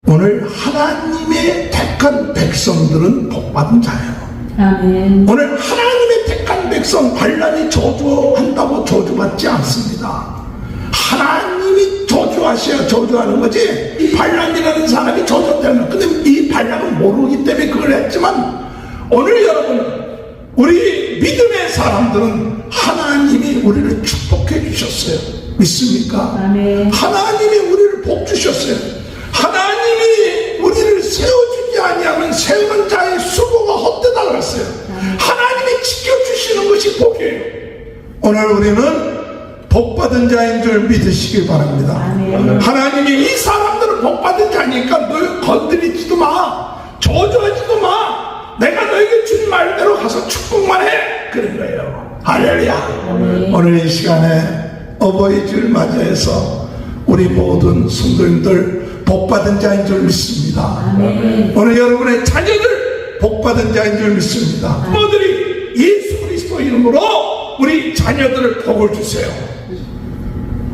오늘 하나님의 택한 백성들은 복받은 자예요. 아멘. 오늘 하나님의 택한 백성 반란이 저주한다고 저주받지 않습니다. 하나님이 저주하셔야 저주하는 거지, 이 반란이라는 사람이 저주되는. 근데 이 반란은 모르기 때문에 그걸 했지만, 오늘 여러분, 우리 믿음의 사람들은 하나님이 우리를 축복해 주셨어요. 믿습니까? 아멘. 하나님이 우리를 복 주셨어요. 하나님이 우리를 세워주지 아니하면 세우는 자의 수고가 헛되다 그랬어요. 하나님이 지켜주시는 것이 복이에요. 오늘 우리는 복받은 자인 줄 믿으시길 바랍니다. 아멘. 하나님이 이 사람들은 복받은 자니까 너 건드리지도 마, 저주하지도 마, 내가 너에게 준 말대로 가서 축복만 해, 그런 거예요. 할렐루야. 아멘. 오늘 이 시간에 어버이 주일 맞이해서 우리 모든 성도님들 복받은 자인 줄 믿습니다. 아멘. 오늘 여러분의 자녀들 복받은 자인 줄 믿습니다. 부모들이 예수 그리스도 이름으로 우리 자녀들을 복을 주세요.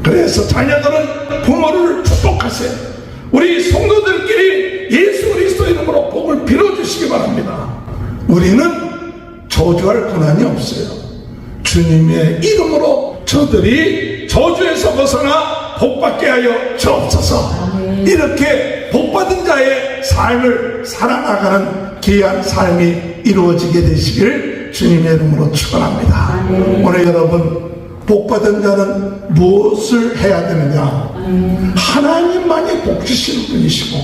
그래서 자녀들은 부모를 축복하세요. 우리 성도들끼리 예수 그리스도 이름으로 복을 빌어주시기 바랍니다. 우리는 저주할 권한이 없어요. 주님의 이름으로 저들이 저주에서 벗어나 복받게 하여 주옵소서. 이렇게 복받은 자의 삶을 살아나가는 귀한 삶이 이루어지게 되시길 주님의 이름으로 축원합니다. 오늘 여러분, 복받은 자는 무엇을 해야 되느냐? 하나님만이 복 주시는 분이시고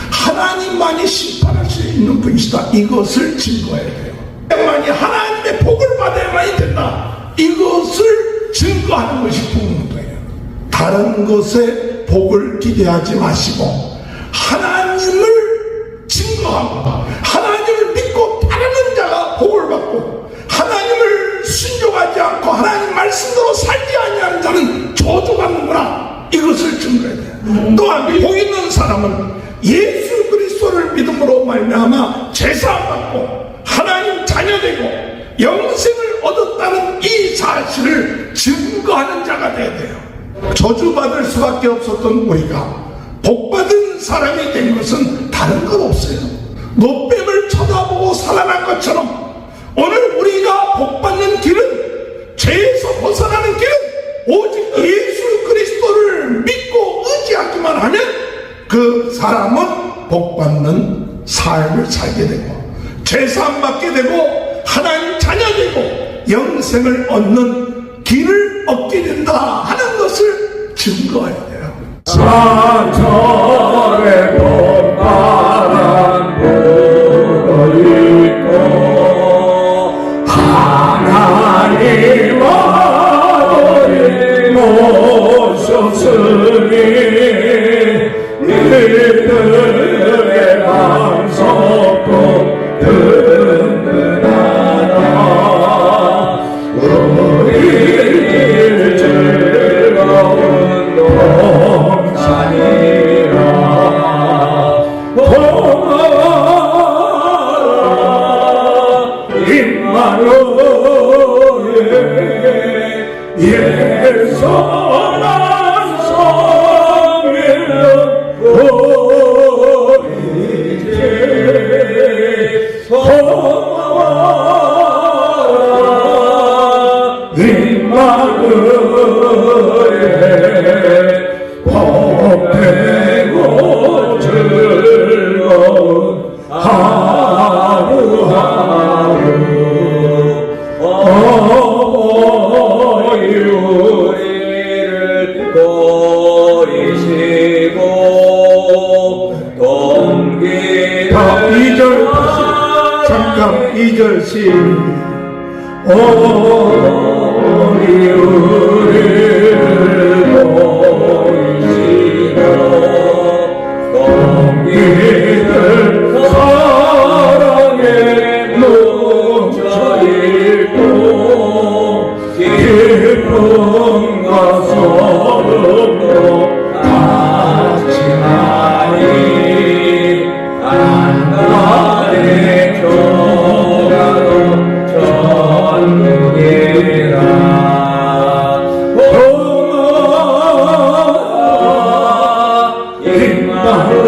하나님만이 심판할 수 있는 분이시다, 이것을 증거해야 돼요. 하나님만이 하나님의 복을 받아야만이 된다, 이것을 증거하는 것이 부흥인 거예요. 다른 것에 복을 기대하지 마시고 하나님을 증거하고 하나님을 믿고 따르는 자가 복을 받고, 하나님을 순종하지 않고 하나님 말씀대로 살지 아니하는 자는 저주받는구나, 이것을 증거해야 돼요. 또한 복 있는 사람은 예수 그리스도를 믿음으로 말미암아 제사받고 하나님 자녀되고 영생을 얻었다는 이 사실을 증거하는 자가 되어야 돼요. 저주받을 수밖에 없었던 우리가 복받은 사람이 된 것은 다른 건 없어요. 노뱀을 쳐다보고 살아난 것처럼 오늘 우리가 복받는 길은, 죄에서 벗어나는 길은 오직 예수 그리스도를 믿고 의지하기만 하면 그 사람은 복받는 삶을 살게 되고 죄사함 받게 되고 하나님 자녀되고 영생을 얻는 길을 얻게 된다 하는 것을 증거해야 돼요. 산천에 복받은 복을 입고 하나님 아버지 모셨으니 너희들의 방석도 든든하다. 우리를 즐거운 동산이라 고마워라 임마누엘 예수만 섬기는 우리들 고마워라 임마누엘 복되고 즐거운 하루하루 어머니 우리를 고리시고 동기를 2절 잠깐 2절씩 어머니 우리를 고리시고 동기들 사랑에 뭉쳐있고 기쁨과 소름도 같이 하니 한날의 교가도 전국이라 고마워 임마누엘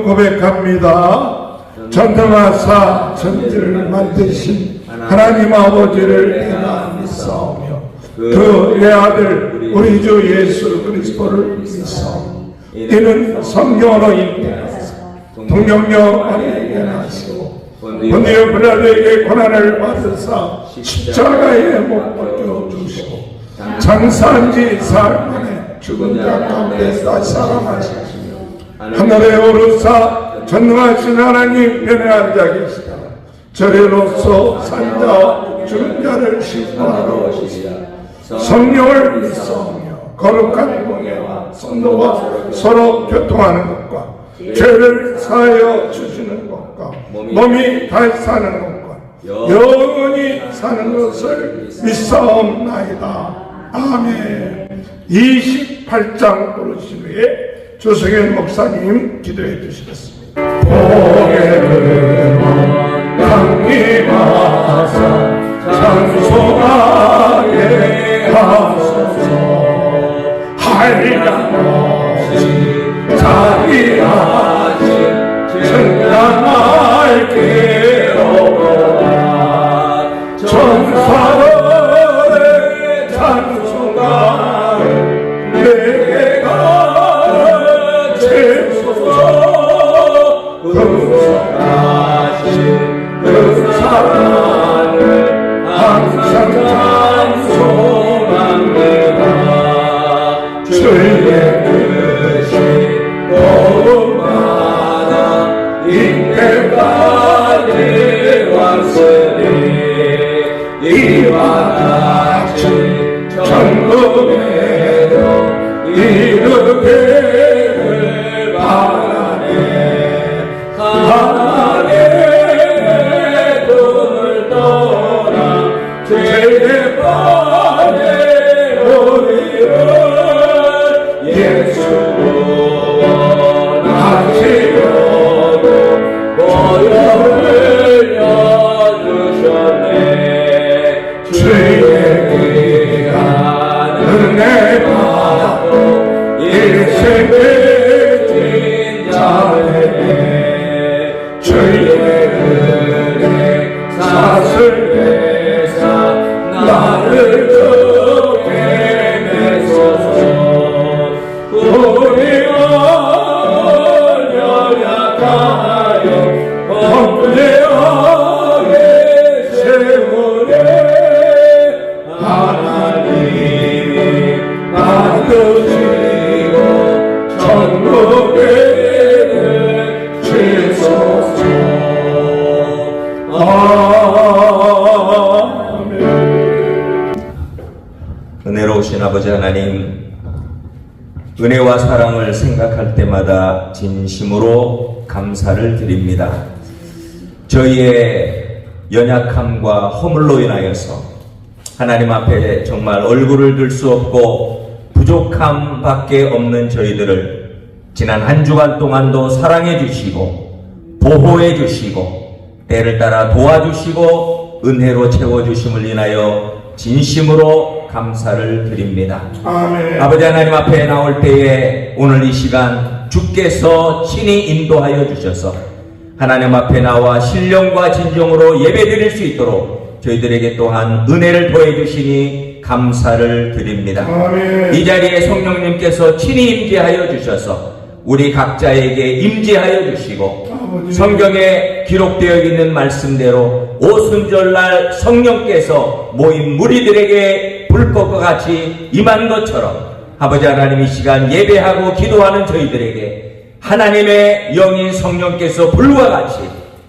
고백합니다. 전능하사 천지를 만드신 하나님 아버지를 내가 믿사오며 그 내 아들 우리 주 예수 그리스도를 믿사오며 이는 성령으로 잉태하사 동정녀 마리아에게 나시고 본디오 빌라도에게 고난을 받으사 십자가에 못 박혀 주시고 장사한 지 사흘 만에 죽은 자 가운데 다시 살아나시며 하늘에 오르사 전능하신 하나님 편에 앉아 계시다. 저리로서 산자와 죽은 자를 심판하러 오시리라. 성령을 믿사오며 거룩한 공예와 성도와 서로 교통하는 것과 죄를 사하여 주시는 것과 몸이 다시 사는 것과 영원히 사는 것을 믿사옵나이다. 아멘. 28장 부르신 후에 조성현 목사님 기도해 주시겠습니다. 고개를 강림하사 찬송하게 하소서. 한량없이 자비하신 청량할게로다. 천사들의 찬송가를 내게 가르치소서. 금속하신 그 사랑을 항상 찬송합니다. 주의 뜻이 도움받아 이때까지 왔으니 이와 같이 천국에도 이르기를 바라네. 하나님의 눈을 떠나 죄에 빠진 우리를 예수 구원하시려고 보혈을 흘려주셨네. 주의 귀한 은혜 받고 일생을 진자되네. 주의 은혜 사슬해서 나를 주게 내소서. 우리가 연약하여 범죄하게 세우네. 하나님이 받으시고 천국에를 주소서. 아멘. 은혜로우신 아버지 하나님, 은혜와 사랑을 생각할 때마다 진심으로 감사를 드립니다. 저희의 연약함과 허물로 인하여서 하나님 앞에 정말 얼굴을 들 수 없고 부족함 밖에 없는 저희들을 지난 한 주간 동안도 사랑해 주시고 보호해 주시고 때를 따라 도와주시고 은혜로 채워주심을 인하여 진심으로 감사를 드립니다. 아멘. 아버지 하나님 앞에 나올 때에 오늘 이 시간 주께서 친히 인도하여 주셔서 하나님 앞에 나와 신령과 진정으로 예배드릴 수 있도록 저희들에게 또한 은혜를 더해 주시니 감사를 드립니다. 아멘. 이 자리에 성령님께서 친히 임재하여 주셔서 우리 각자에게 임재하여 주시고 아버지. 성경에 기록되어 있는 말씀대로 오순절날 성령께서 모인 무리들에게 불꽃과 같이 임한 것처럼 아버지 하나님 이 시간 예배하고 기도하는 저희들에게 하나님의 영인 성령께서 불과 같이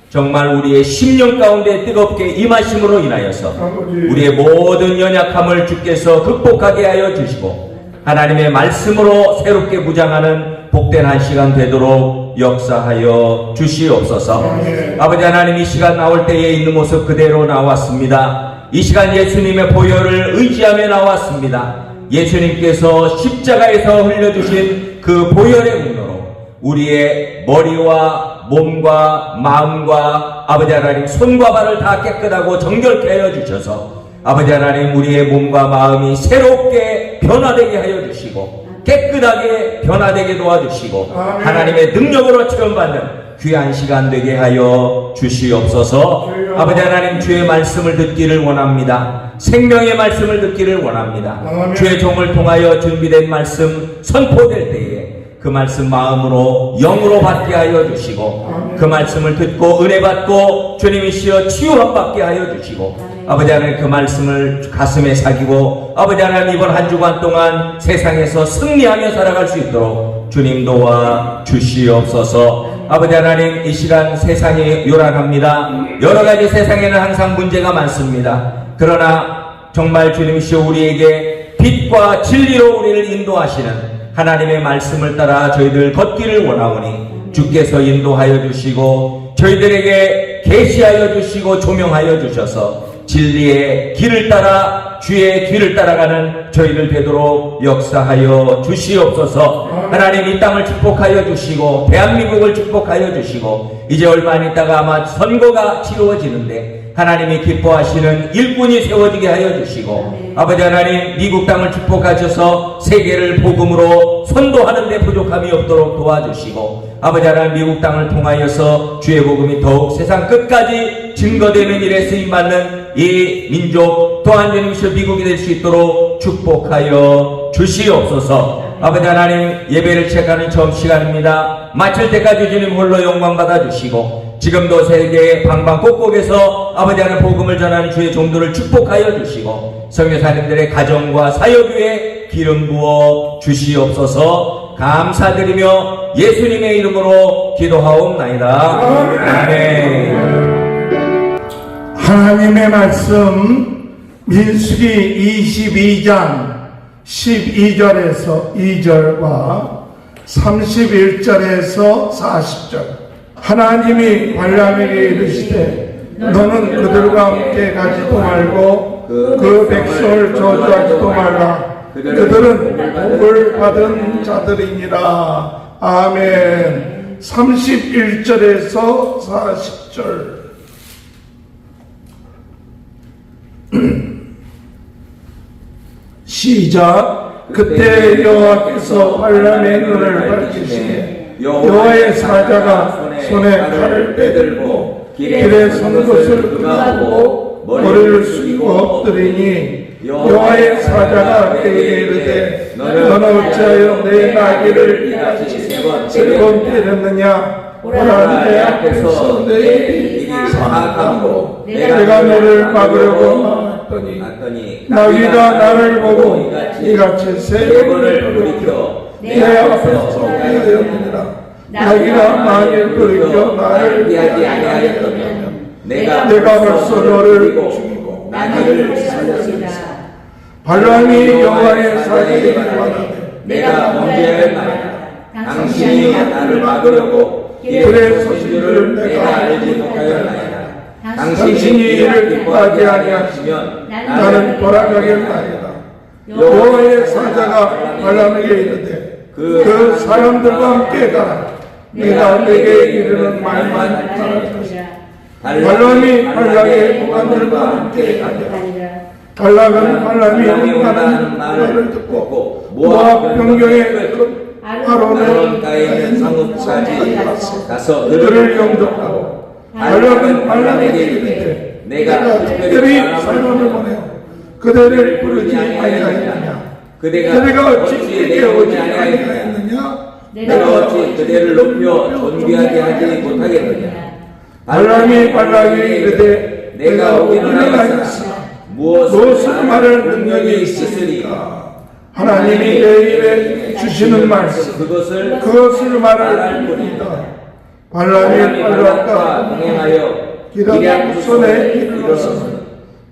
정말 우리의 심령 가운데 뜨겁게 임하심으로 인하여서 아버지. 우리의 모든 연약함을 주께서 극복하게 하여 주시고 하나님의 말씀으로 새롭게 무장하는 복된 한 시간 되도록 역사하여 주시옵소서. 아멘. 아버지 하나님 이 시간 나올 때에 있는 모습 그대로 나왔습니다. 이 시간 예수님의 보혈을 의지하며 나왔습니다. 예수님께서 십자가에서 흘려주신 그 보혈의 운으로 우리의 머리와 몸과 마음과 아버지 하나님 손과 발을 다 깨끗하고 정결케 하여 주셔서 아버지 하나님 우리의 몸과 마음이 새롭게 변화되게 하여 주시고 깨끗하게 변화되게 도와주시고 아멘. 하나님의 능력으로 체험받는 귀한 시간 되게 하여 주시옵소서. 아버지 하나님, 주의 말씀을 듣기를 원합니다. 생명의 말씀을 듣기를 원합니다. 아멘. 주의 종을 통하여 준비된 말씀 선포될 때에 그 말씀 마음으로 영으로 받게 하여 주시고 그 말씀을 듣고 은혜 받고 주님이시여 치유함 받게 하여 주시고 아버지 하나님, 그 말씀을 가슴에 새기고 아버지 하나님, 이번 한 주간 동안 세상에서 승리하며 살아갈 수 있도록 주님 도와 주시옵소서. 아버지 하나님, 이 시간 세상이 요란합니다. 여러 가지 세상에는 항상 문제가 많습니다. 그러나 정말 주님이시여 우리에게 빛과 진리로 우리를 인도하시는 하나님의 말씀을 따라 저희들 걷기를 원하오니 주께서 인도하여 주시고 저희들에게 계시하여 주시고 조명하여 주셔서 진리의 길을 따라 주의 길을 따라가는 저희들 되도록 역사하여 주시옵소서. 하나님, 이 땅을 축복하여 주시고 대한민국을 축복하여 주시고 이제 얼마 안 있다가 아마 선거가 치루어지는데 하나님이 기뻐하시는 일꾼이 세워지게 하여 주시고 아버지 하나님, 미국 땅을 축복하셔서 세계를 복음으로 선도하는 데 부족함이 없도록 도와주시고 아버지 하나님, 미국 땅을 통하여서 주의 복음이 더욱 세상 끝까지 증거되는 일에 쓰임받는 이 민족 또한 주님이시여 미국이 될 수 있도록 축복하여 주시옵소서. 아버지 하나님, 예배를 시작하는 처음 시간입니다. 마칠 때까지 주님 홀로 영광 받아주시고 지금도 세계 방방곡곡에서 아버지 하나님 복음을 전하는 주의 종들을 축복하여 주시고 선교사님들의 가정과 사역 위에 기름 부어 주시옵소서. 감사드리며 예수님의 이름으로 기도하옵나이다. 아멘. 하나님의 말씀 민수기 22장 12절에서 2절과 31절에서 40절. 하나님이 발람에게 이르시되 너는 그들과 함께 가지도 말고 그 백성을 저주하지도 말라. 그들은 복을 받은 자들이니라. 아멘. 31절에서 40절. 시작. 그때 여호와께서 발람의 눈을 밝히시니 여호와의 사자가 손에 칼을 빼들고 길에 선 것을 그가 보고 머리를 숙이고 엎드리니 여호와의 사자가 그에게 이르되 너는 어찌하여 내 나귀를 이같이 세 번 때렸느냐. 보라, 내 앞에서 내 일이 사악하고 내가 너를 막으려고 나왔더니 나귀가 나를 보고 이같이 세 번을 돌이켜 내 앞에서 피하였느니라. 나귀가 나를 돌이켜 나를 피하지 아니하였다면 내가 벌써 너를 죽이고 나귀를 살렸으리라. 발람이 여호와의 사자에게 말하되 내가 범죄하였나이다. 당신이 나를 막으려고 길에 서신 줄을 내가 알지 못하였나이다. 당신이 이를 기뻐하지 아니하시면 나는 돌아가겠나이다. 여호와의 사자가 발람에게 이르되 그 사람들과 함께 가라. 내가 내게 이르는 말만 따를 것이다. 발람이 발락의 무관들과 함께 가니라. 발락은 발람이 응하는 말을 듣고 모압 변경의 끝 아론가에 있는 성읍까지 가서 그들을 영접하고 발락은 발람에게 이르되 내가 특별히 사람을 보내어 그들을 부르지 아니하였느냐. 그대가 어찌 그에게 오지 아니하였느냐. 내가 어찌 그들을 높여 존귀하게 하지 못하겠느냐. 발람이 발락에게 이르되 내가 오기는 하였으나 무엇을 말할 능력이 있으리까. 하나님이 내 입에 주시는 말씀 그것을 말할 뿐이다. 발람이 발락과 동행하여 기럇 손에 이르러서는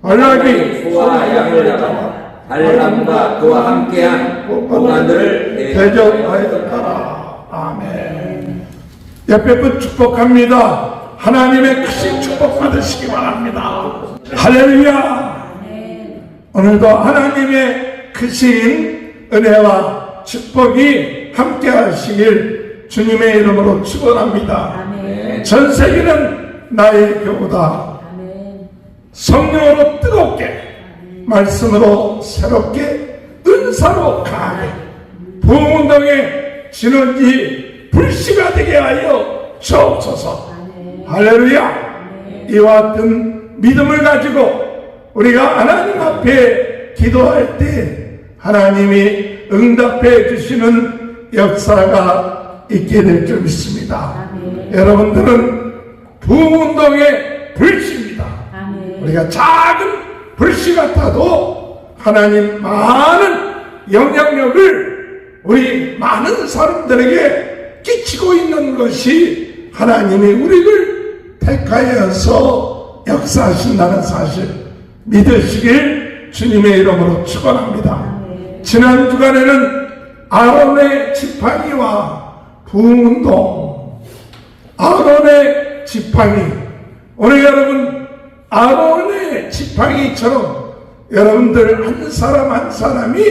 발락이 소와 양을 잡아 발람과 그와 함께한 보관들을 대접하였더라. 아멘. 옆에 분 축복합니다. 하나님의 크신 축복 받으시기 바랍니다. 할렐루야. 오늘도 하나님의 크신 은혜와 축복이 함께 하시길 주님의 이름으로 축원합니다. 전 세계는 나의 교보다 성령으로 뜨겁게 말씀으로 새롭게 은사로 강하게 부흥운동의 진원지 불씨가 되게 하여 주옵소서. 할렐루야. 이와 같은 믿음을 가지고 우리가 하나님 앞에 기도할 때 하나님이 응답해 주시는 역사가 있게 될 줄 믿습니다. 여러분들은 부흥운동의 불씨입니다. 우리가 작은 불씨 같아도 하나님 많은 영향력을 우리 많은 사람들에게 끼치고 있는 것이 하나님이 우리를 택하여서 역사하신다는 사실 믿으시길 주님의 이름으로 축원합니다. 지난 주간에는 아론의 지팡이와 부흥운동, 아론의 지팡이. 오늘 여러분 아론의 지팡이처럼 여러분들 한 사람 한 사람이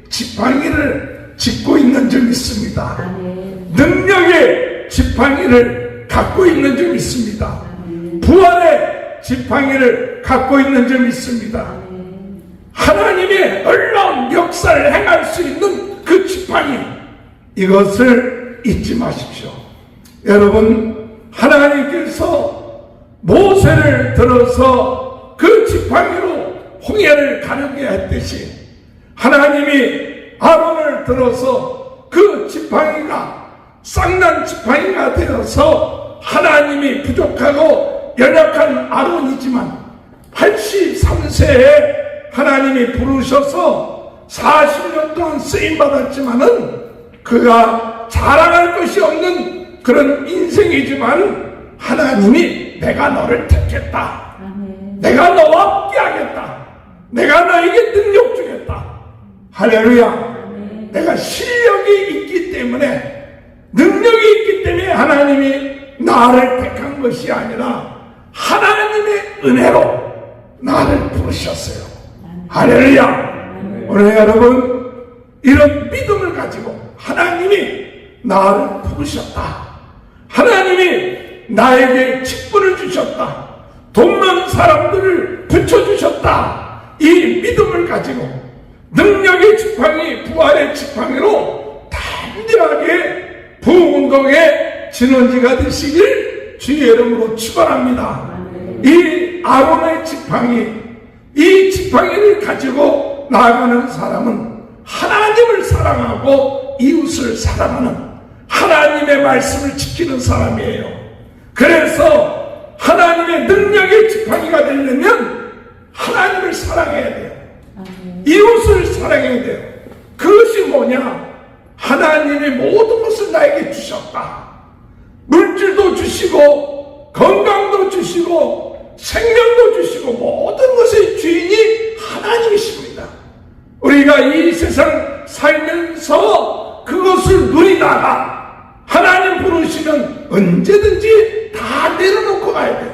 지팡이를 짚고 있는 줄 믿습니다. 능력의 지팡이를 갖고 있는 줄 믿습니다. 부활의 지팡이를 갖고 있는 줄 믿습니다. 하나님의 놀라운 역사를 행할 수 있는 그 지팡이, 이것을 잊지 마십시오. 여러분, 하나님께서 모세를 들어서 그 지팡이로 홍해를 가르게 했듯이 하나님이 아론을 들어서 그 지팡이가 쌍난 지팡이가 되어서 하나님이 부족하고 연약한 아론이지만 83세에 하나님이 부르셔서 40년 동안 쓰임받았지만은 그가 자랑할 것이 없는 그런 인생이지만 하나님이 내가 너를 택했다. 내가 너와 함께하겠다. 내가 너에게 능력 주겠다. 할렐루야. 내가 실력이 있기 때문에, 능력이 있기 때문에 하나님이 나를 택한 것이 아니라 하나님의 은혜로 나를 부르셨어요. 할렐루야. 오늘 여러분 이런 믿음을 가지고 하나님이 나를 부르셨다. 하나님이 나에게 직분을 주셨다. 돕는 사람들을 붙여주셨다. 이 믿음을 가지고 능력의 지팡이, 부활의 지팡이로 담대하게 부흥운동의 진원지가 되시길 주의 이름으로 축원합니다. 이 아론의 지팡이, 이 지팡이를 가지고 나아가는 사람은 하나님을 사랑하고 이웃을 사랑하는 하나님의 말씀을 지키는 사람이에요. 그래서 하나님의 능력의 지팡이가 되려면 하나님을 사랑해야 돼요. 이웃을 사랑해야 돼요. 그것이 뭐냐? 하나님이 모든 것을 나에게 주셨다. 물질도 주시고 건강도 주시고 생명도 주시고 모든 것의 주인이 하나님이십니다. 우리가 이 세상 살면서 그것을 누리다가 하나님 부르시면 언제든지 다 내려놓고 가야 돼요.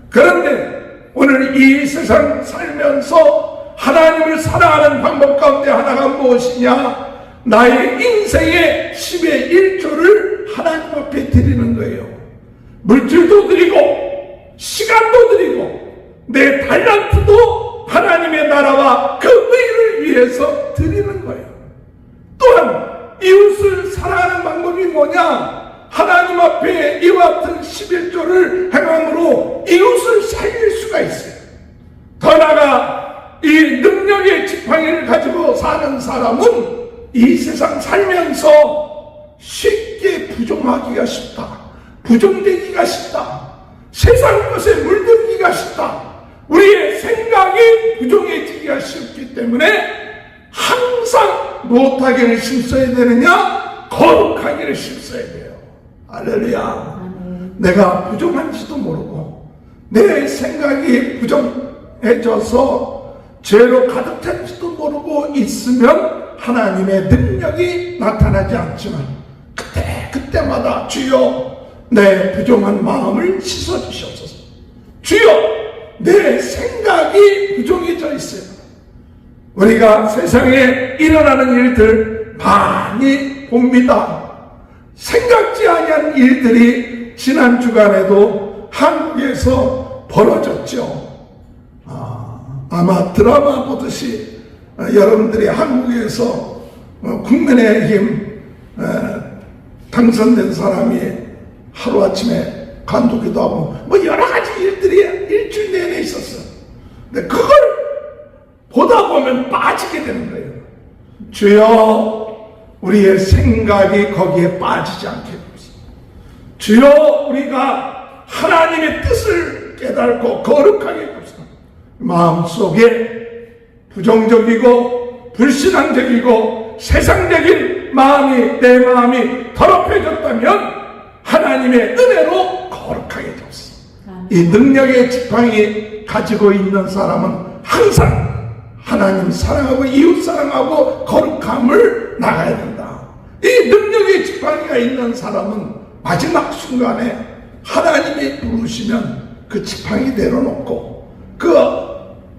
그런데 오늘 이 세상 살면서 하나님을 사랑하는 방법 가운데 하나가 무엇이냐? 나의 인생의 10의 1조를 하나님 앞에 드리는 거예요. 물질도 드리고 시간도 드리고 내 달란트도 하나님의 나라와 그 의를 위해서 드리는 거예요. 또한 이웃을 사랑하는 방법이 뭐냐? 하나님 앞에 이와 같은 11조를 행함으로 이웃을 살릴 수가 있어요. 더 나아가 이 능력의 지팡이를 가지고 사는 사람은 이 세상 살면서 쉽게 부정하기가 쉽다. 부정되기가 쉽다. 세상 것에 물들기가 쉽다. 우리의 생각이 부정해지기가 쉽기 때문에 항상 무엇하기를 힘써야 되느냐? 거룩하기를 힘써야 돼요. 할렐루야. 내가 부정한지도 모르고 내 생각이 부정해져서 죄로 가득 찬지도 모르고 있으면 하나님의 능력이 나타나지 않지만 그때마다 주여 내 부정한 마음을 씻어주시옵소서. 주여 내 생각이 부정해져 있어요. 우리가 세상에 일어나는 일들 많이 봅니다. 생각지 아니한 일들이 지난 주간에도 한국에서 벌어졌죠. 아마 드라마 보듯이 여러분들이 한국에서 국민의힘 당선된 사람이 하루아침에 간두기도 하고 뭐 여러 가지 일들이 일주일 내내 있었어. 근데 그걸 보다 보면 빠지게 되는 거예요. 주여, 우리의 생각이 거기에 빠지지 않게 해주옵소서. 주여, 우리가 하나님의 뜻을 깨닫고 거룩하게 해주옵소서. 마음속에 부정적이고 불신앙적이고 세상적인 마음이, 내 마음이 더럽혀졌다면 하나님의 은혜로 거룩하게 해주옵소서. 이 능력의 지팡이 가지고 있는 사람은 항상 하나님 사랑하고 이웃 사랑하고 거룩함을 나가야 된다. 이 능력의 지팡이가 있는 사람은 마지막 순간에 하나님이 부르시면 그 지팡이 내려놓고 그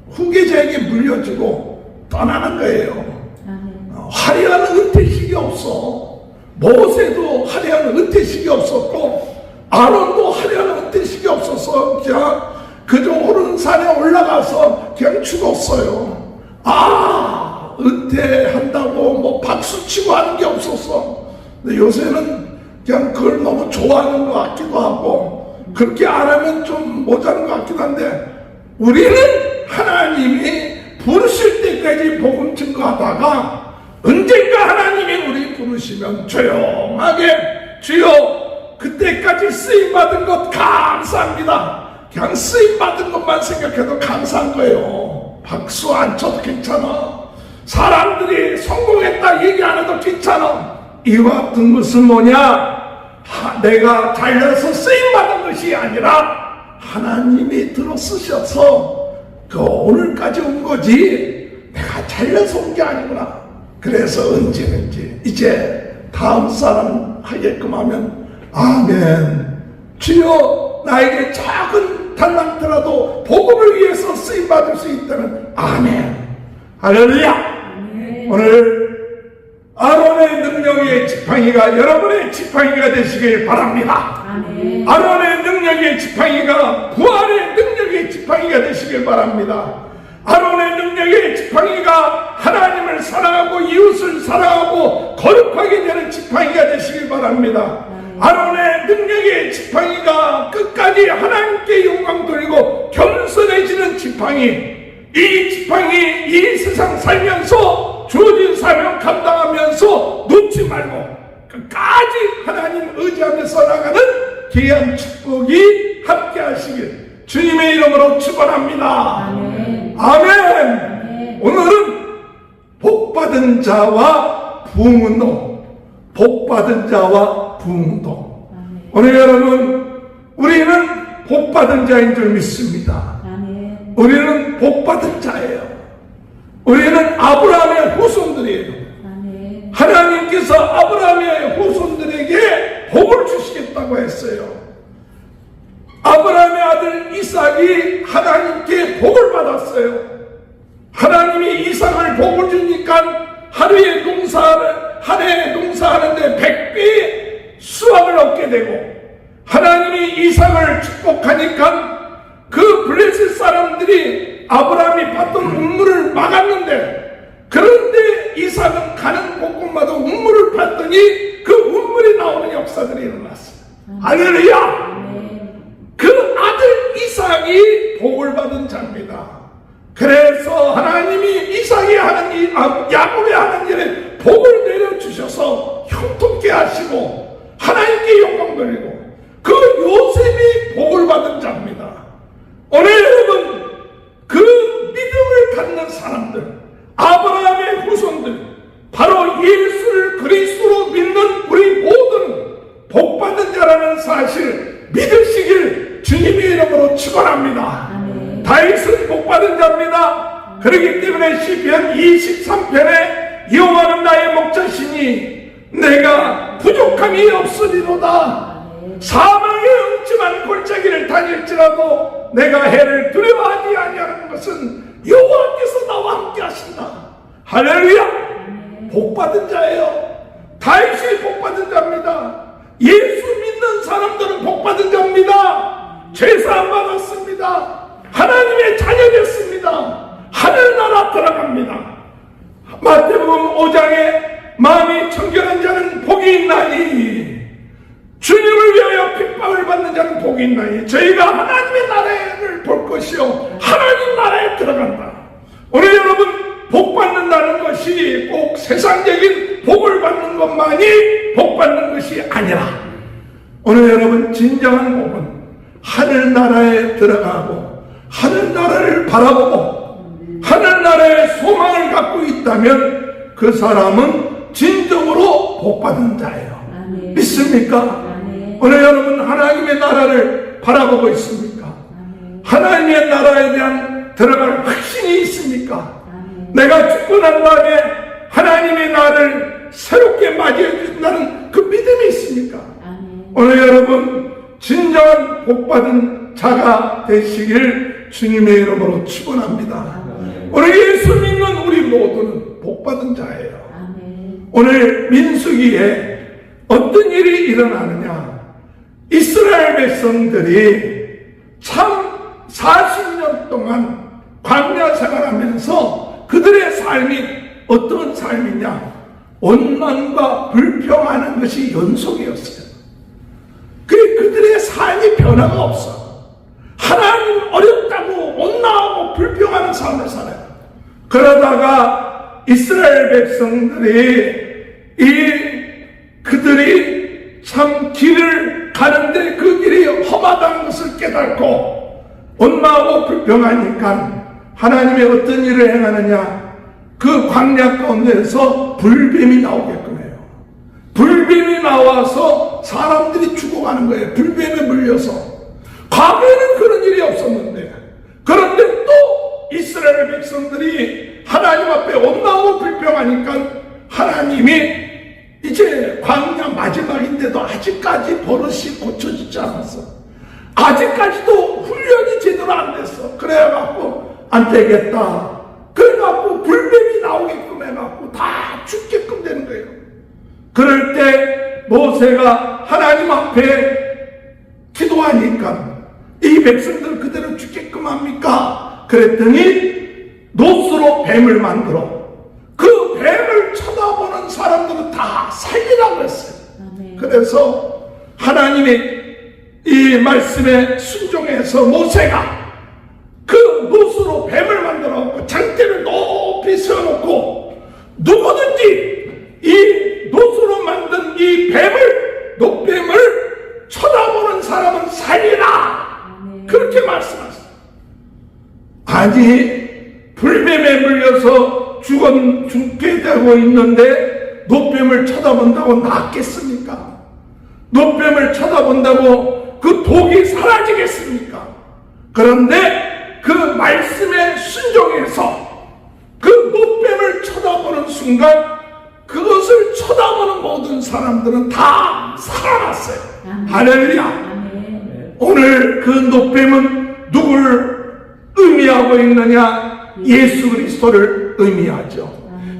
후계자에게 물려주고 떠나는 거예요. 화려한 은퇴식이 없어. 모세도 화려한 은퇴식이 없었고 아론도 화려한 은퇴식이 없어서 그냥 그저 오른 산에 올라가서 그냥 죽었어요. 은퇴한다고 뭐 박수치고 하는 게 없었어. 근데 요새는 그냥 그걸 너무 좋아하는 것 같기도 하고 그렇게 안 하면 좀 모자란 것 같기도 한데 우리는 하나님이 부르실 때까지 복음 증거하다가 언젠가 하나님이 우리 부르시면 조용하게 주여 그때까지 쓰임받은 것 감사합니다. 그냥 쓰임받은 것만 생각해도 감사한 거예요. 박수 안 쳐도 괜찮아. 사람들이 성공했다 얘기 안 해도 괜찮아. 이와 같은 것은 뭐냐? 내가 잘려서 쓰임받은 것이 아니라 하나님이 들어 쓰셔서 오늘까지 온 거지 내가 잘려서 온 게 아니구나. 그래서 언제든지 이제 다음 사람 하게끔 하면 아멘. 주여 나에게 작은 달란트라도 복음을 위해서 쓰임받을 수 있다면 아멘. 할렐루야. 오늘 아론의 능력의 지팡이가 여러분의 지팡이가 되시길 바랍니다. 아멘. 아론의 능력의 지팡이가 부활의 능력의 지팡이가 되시길 바랍니다. 아론의 능력의 지팡이가 하나님을 사랑하고 이웃을 사랑하고 거룩하게 되는 지팡이가 되시길 바랍니다. 아론의 능력의 지팡이가 끝까지 하나님께 영광 돌리고 겸손해지는 지팡이. 이 지팡이 이 세상 살면서 주어진 사명 감당하면서 놓지 말고 끝까지 하나님 의지하면서 나가는 귀한 축복이 함께 하시길 주님의 이름으로 축원합니다. 아멘. 아멘. 오늘은 복받은 자와 부흥운동, 복받은 자와 부흥운동. 오늘 여러분 우리는 복받은 자인 줄 믿습니다. 아멘. 우리는 복받은 자예요. 우리는 아브라함의 후손들이에요. 아멘. 하나님께서 아브라함의 후손들에게 복을 주시겠다고 했어요. 아브라함의 아들 이삭이 하나님께 복을 받았어요. 하나님이 이삭을 복을 주니까 한 해에 농사하는데 100배의 수확을 얻게 되고 하나님이 이삭을 축복하니까 그 블레셋 사람들이 아브라함이 받던 운물을 막았는데 그런데 이삭은 가는 곳곳마다 운물을 받더니 그 운물이 나오는 역사들이 일어났어요. 할렐루야! 그 아들 이삭이 복을 받은 자입니다. 그래서 하나님이 이삭이 하는 일, 야곱이 하는 일에 복을 내려주셔서 형통케 하시고 하나님께 영광 돌리고 그 요셉이 복을 받은 자입니다. 오늘 여러분 그 믿음을 갖는 사람들 아브라함의 후손들 바로 예수를 그리스도로 믿는 우리 모두는 복받은 자라는 사실을 믿으시길 주님의 이름으로 축원합니다. 다윗은 복받은 자입니다. 그렇기 때문에 시편 23편에 여호와는 나의 목자시니 내가 부족함이 없으리로다. 사망의 음침한 골짜기를 다닐지라도 내가 해를 두려워하지 아니하는 것은 여호와께서 나와 함께 하신다. 할렐루야. 복받은 자예요. 다윗이 복받은 자입니다. 예수 믿는 사람들은 복받은 자입니다. 죄사함 받았습니다. 하나님의 자녀 됐습니다. 하늘나라 들어갑니다. 마태복음 5장에 것이 꼭 세상적인 복을 받는 것만이 복 받는 것이 아니라 오늘 여러분 진정한 복은 하늘나라에 들어가고 하늘나라를 바라보고 하늘나라에 소망을 갖고 있다면 그 사람은 진정으로 복받은 자예요. 아멘. 믿습니까? 아멘. 오늘 여러분 하나님의 나라를 바라보고 있습니까? 아멘. 하나님의 나라에 대한 들어갈 확신이 있습니까? 아멘. 내가 죽고 난 다음에 하나님의 나를 새롭게 맞이해 주신다는 그 믿음이 있습니까? 아멘. 오늘 여러분 진정한 복받은 자가 되시길 주님의 이름으로 축원합니다. 오늘 예수 믿는 우리 모두는 복받은 자예요. 아멘. 오늘 민수기에 어떤 일이 일어나느냐, 이스라엘 백성들이 참 40년 동안 광야 생활하면서 그들의 삶이 어떤 삶이냐, 원망과 불평하는 것이 연속이었어요. 그들의 삶이 변화가 없어. 하나님 어렵다고 원망하고 불평하는 삶을 살아요. 그러다가 이스라엘 백성들이 그들이 참 길을 가는데 그 길이 험하다는 것을 깨닫고 원망하고 불평하니까 하나님의 어떤 일을 행하느냐, 그 광야 가운데에서 불뱀이 나오게끔 해요. 불뱀이 나와서 사람들이 죽어가는 거예요. 불뱀에 물려서. 과거에는 그런 일이 없었는데, 그런데 또 이스라엘 백성들이 하나님 앞에 원망하고 불평하니까 하나님이 이제 광야 마지막인데도 아직까지 버릇이 고쳐지지 않았어. 아직까지도 훈련이 제대로 안 됐어. 그래갖고 안 되겠다. 그래갖고 불뱀이 나오게끔 해갖고 다 죽게끔 되는 거예요. 그럴 때 모세가 하나님 앞에 기도하니까 이 백성들 그대로 죽게끔 합니까? 그랬더니 노스로 뱀을 만들어 그 뱀을 쳐다보는 사람들은 다 살리라고 했어요. 아멘. 그래서 하나님의 이 말씀에 순종해서 모세가 그 노스로 뱀을 만들어 장대를 높이 세워놓고 누구든지 이 노스로 만든 이 뱀을, 노뱀을 쳐다보는 사람은 살리라. 아멘. 그렇게 말씀하셨어요. 아니, 불뱀에 물려서 죽게 되고 있는데 노뱀을 쳐다본다고 낫겠습니까? 노뱀을 쳐다본다고 그 독이 사라지겠습니까? 그런데 그 말씀에 순종해서 그 노뱀을 쳐다보는 순간 그것을 쳐다보는 모든 사람들은 다 살아났어요. 아멘. 할렐루야. 아멘. 오늘 그 노뱀은 누구를 의미하고 있느냐? 예수 그리스도를 의미하죠.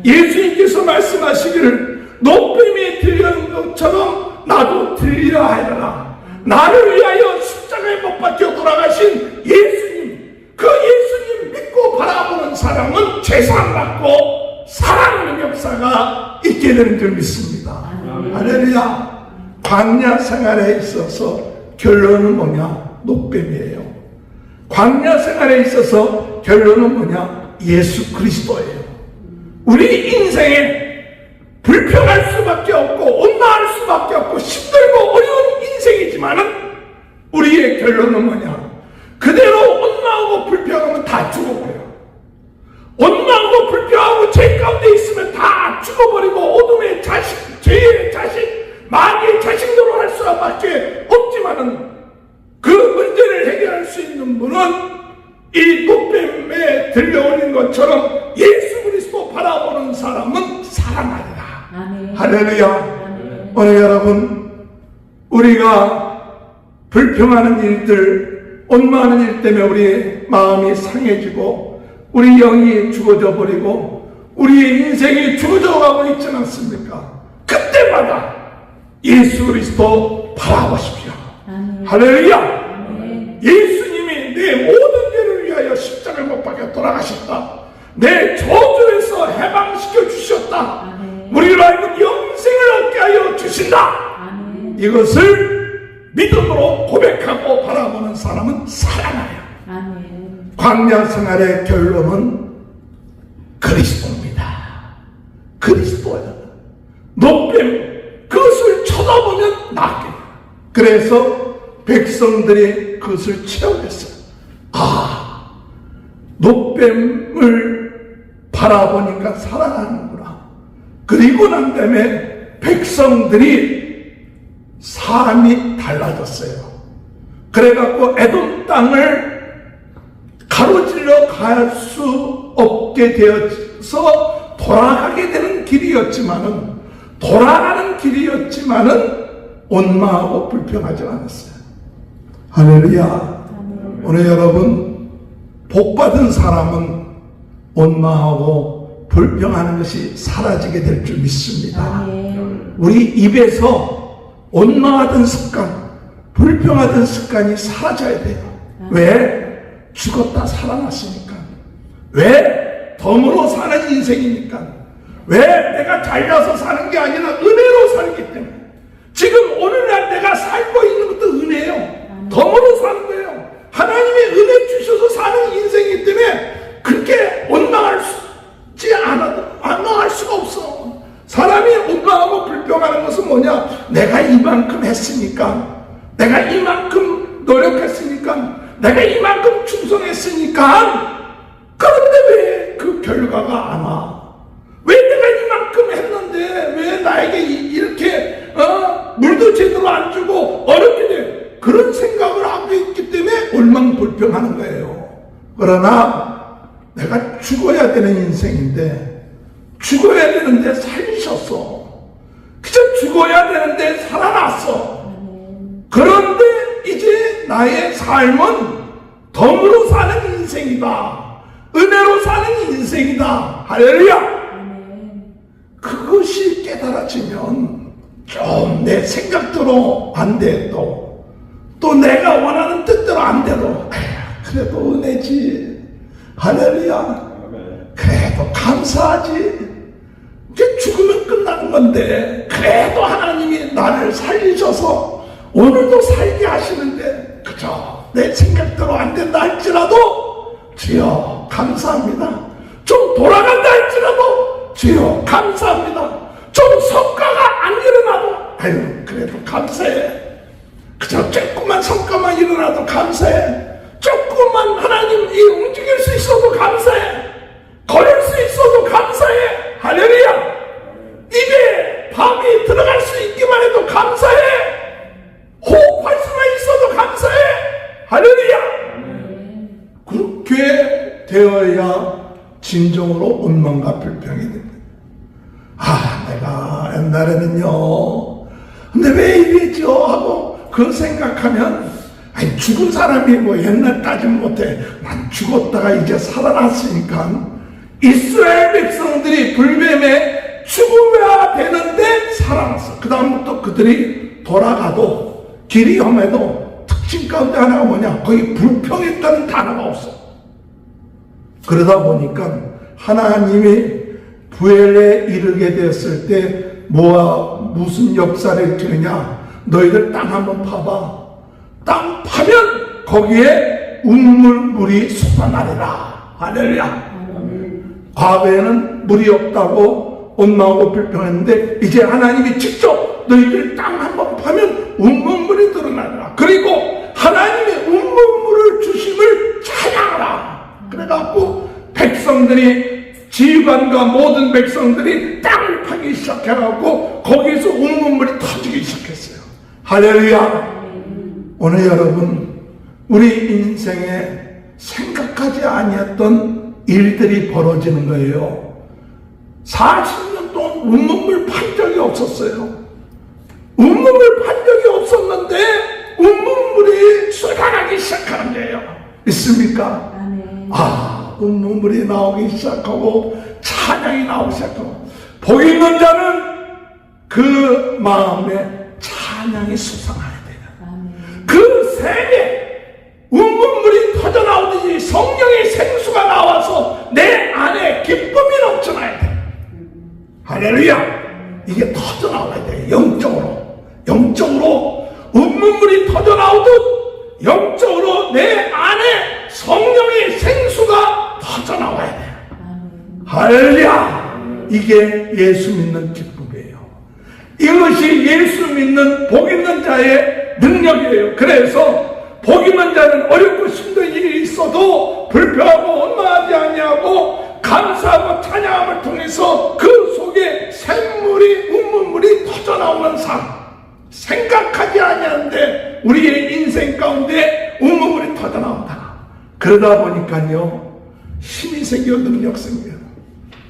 예수님께서 말씀하시기를 노뱀이 들리는 것처럼 나도 들리려 하여라. 나를 위하여 십자가에 못 박혀 돌아가신 예수님, 그 예수님 믿고 바라보는 사람은 죄사함받고 살아나는 역사가 있게 되는 줄 믿습니다. 할렐루야. 광야 생활에 있어서 결론은 뭐냐? 노뱀이에요. 광야 생활에 있어서 결론은 뭐냐? 예수 그리스도예요. 우리 인생에 불평할 수밖에 없고 원망할 수밖에 없고 힘들고 어려운 인생이지만은 우리의 결론은 뭐냐? 그대로 원망하고 불평하면 다 죽어버려요. 원망하고 불평하고 죄 가운데 있으면 다 죽어버리고 어둠의 자식, 죄의 자식, 마귀의 자식으로 할 수밖에 없지만은 그 문제를 해결할 수 있는 분은 이 노뱀에 들려오는 것처럼 예수 그리스도 바라보는 사람은 살아나리라. 아멘. 할렐루야. 아멘. 오늘 여러분, 우리가 불평하는 일들, 원망하는 일 때문에 우리의 마음이 상해지고 우리 영이 죽어져 버리고 우리의 인생이 죽어져 가고 있지 않습니까? 그때마다 예수 그리스도 바라보십시오. 아멘. 할렐루야. 아멘. 예수님이 내 모든 죄를 위하여 십자가를 못 박혀 돌아가셨다. 내 저주에서 해방시켜 주셨다. 아멘. 우리로 하여금 영생을 얻게 하여 주신다. 아멘. 이것을 믿음으로 고백하고 바라보는 사람은 살아나요. 아멘. 광야 생활의 결론은 그리스도입니다. 그리스도야. 노뱀 그것을 쳐다보면 낫게. 그래서 백성들이 그것을 체험했어요. 아, 노뱀을 바라보니까 살아나는구나. 그리고 난 다음에 백성들이 삶이 달라졌어요. 그래갖고 에돔 땅을 가로질러 갈 수 없게 되어서 돌아가게 되는 길이었지만은, 돌아가는 길이었지만은 원망하고 불평하지 않았어요. 할렐루야. 오늘 여러분, 복받은 사람은 원망하고 불평하는 것이 사라지게 될 줄 믿습니다. 아멘. 우리 입에서 원망하던 습관, 불평하던 습관이 사라져야 돼요. 왜? 죽었다 살아났으니까. 왜? 덤으로 사는 인생이니까. 왜? 내가 잘나서 사는 게 아니라 은혜로 살기 때문에. 지금 오늘날 내가 살고 있는 것도 은혜예요. 덤으로 사는 거예요. 하나님의 은혜 주셔서 사는 인생이기 때문에 그렇게 원망할 수가 없어. 사람이 원망하고 불평하는 것은 뭐냐? 내가 이만큼 했으니까, 내가 이만큼 노력했으니까, 내가 이만큼 충성했으니까. 그런데 왜 그 결과가 안 와? 왜 내가 이만큼 했는데 왜 나에게 이렇게 물도 제대로 안 주고 어렵게 돼? 그런 생각을 하고 있기 때문에 원망불평하는 거예요. 그러나 내가 죽어야 되는 인생인데, 죽어야 되는데 살리셨어. 그저 죽어야 되는데 살아났어. 그런데 이제 나의 삶은 덤으로 사는 인생이다. 은혜로 사는 인생이다. 할렐루야. 그것이 깨달아지면 좀 내 생각대로 안 돼. 또 내가 원하는 뜻대로 안 돼도 그래도 은혜지. 할렐루야. 그래도 감사하지. 이제 죽으면 끝나는 건데 그래도 하나님이 나를 살리셔서 오늘도 살게 하시는데 그저 내 생각대로 안 된다 할지라도 주여 감사합니다. 좀 돌아간다 할지라도 주여 감사합니다. 좀 성과가 안 일어나도 아유 그래도 감사해. 그저 조금만 성과만 일어나도 감사해. 조금만 하나님이 움직일 수 있어도 감사해. 걸을 수 있어도 감사해. 할렐루야. 입에 밥이 들어갈 수 있기만 해도 감사해. 호흡할 수만 있어도 감사해. 할렐루야. 그렇게 되어야 진정으로 원망과 불평이 됩니다. 아, 내가 옛날에는요, 근데 왜 이랬죠? 하고 그 생각하면, 아니, 죽은 사람이 뭐 옛날 따지면 못해. 난 죽었다가 이제 살아났으니까 이스라엘 백성들이 불뱀에 죽어야 되는데 살아났어. 그 다음부터 그들이 돌아가도 길이 험해도 특징 가운데 하나가 뭐냐? 거기 불평했다는 단어가 없어. 그러다 보니까 하나님이 부엘에 이르게 되었을 때 무슨 역사를 일으키느냐? 너희들 땅 한번 파봐. 땅 파면 거기에 운물물이 솟아나리라. 할렐루야. 과거에는 물이 없다고 원망하고 불평했는데 이제 하나님이 직접 너희들 땅 한번 파면 운물물이 드러나리라. 그리고 하나님의 운물물을 주심을 찬양하라. 그래갖고 백성들이, 지휘관과 모든 백성들이 땅을 파기 시작해갖고 거기에서 운물물이 터지기 시작했어요. 할렐루야. 오늘 여러분, 우리 인생에 생각하지 아니했던 일들이 벌어지는 거예요. 40년 동안 운문물 판 적이 없었어요. 운문물 판 적이 없었는데 운문물이 쏟아나기 시작하는 거예요. 있습니까? 아, 운문물이 나오기 시작하고 찬양이 나오기 시작하고, 복 있는 자는 그 마음에 찬양이 솟아나야 돼요. 그 세계 운문물이 터져나오듯이 성령의 생수가 나와서 내 안에 기쁨이 넘쳐나야 돼. 할렐루야. 이게 터져나와야 돼. 영적으로 운문물이 터져나오듯 영적으로 내 안에 성령의 생수가 터져나와야 돼. 할렐루야. 이게 예수 믿는 기쁨이에요. 이것이 예수 믿는 복 있는 자의 능력이에요. 그래서 복 있는 자는 어렵고 힘든 일이 있어도 불평하고 원망하지 아니하고 감사하고 찬양함을 통해서 그 속에 샘물이 운문물이 터져나오는 삶, 생각하지 아니하는데 우리의 인생 가운데 운문물이 터져나온다. 그러다 보니까요 힘이 생겨 능력 생겨요.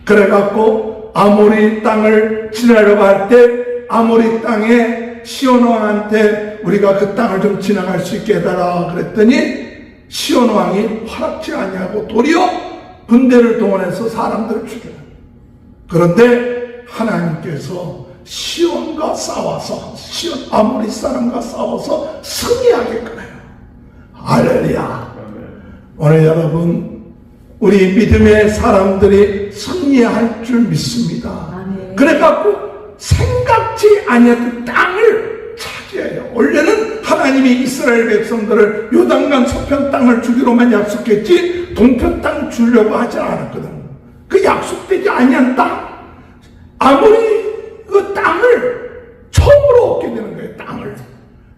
그래갖고 아모리 땅을 지나려고 할 때 아모리 땅에 시온 왕한테 우리가 그 땅을 좀 지나갈 수 있게 해달라 그랬더니 시온 왕이 허락지 아니하고 도리어 군대를 동원해서 사람들을 죽여요. 그런데 하나님께서 시온과 싸워서 시온 아모리 사람과 싸워서 승리하게 끊어요. 할렐루야. 오늘 여러분 우리 믿음의 사람들이 승리할 줄 믿습니다. 아멘. 그래갖고 생각지 아니했던 땅을 차지해요. 원래는 하나님이 이스라엘 백성들을 요단강 서편 땅을 주기로만 약속했지 동편 땅 주려고 하지 않았거든. 그 약속되지 아니한 땅, 아무리 그 땅을 처음으로 얻게 되는 거예요. 땅을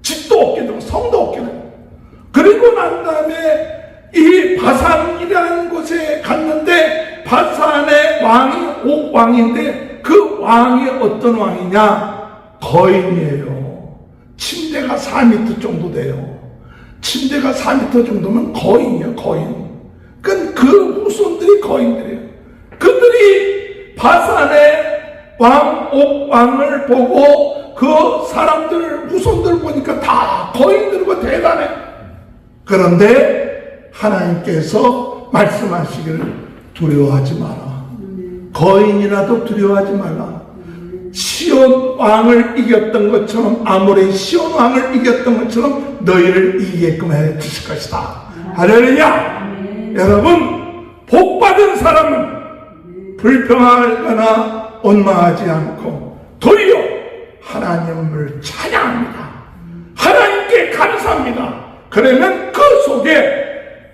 집도 얻게 되고 성도 얻게 되고. 그리고 난 다음에 이 바산이라는 곳에 갔는데 바산의 왕이 옥왕인데 그 왕이 어떤 왕이냐? 거인이에요. 침대가 4m 정도 돼요. 침대가 4m 정도면 거인이에요. 거인. 그 후손들이 거인들이에요. 그들이 바산의 옥왕을 보고 그 사람들 후손들 보니까 다 거인들이고 대단해. 그런데 하나님께서 말씀하시기를 두려워하지 마라. 거인이라도 두려워하지 말라. 시온 왕을 이겼던 것처럼 아모레 시온 왕을 이겼던 것처럼 너희를 이기게끔 해 주실 것이다. 할렐루야. 여러분 복받은 사람은 불평하거나 원망하지 않고 도리어 하나님을 찬양합니다. 하나님께 감사합니다. 그러면 그 속에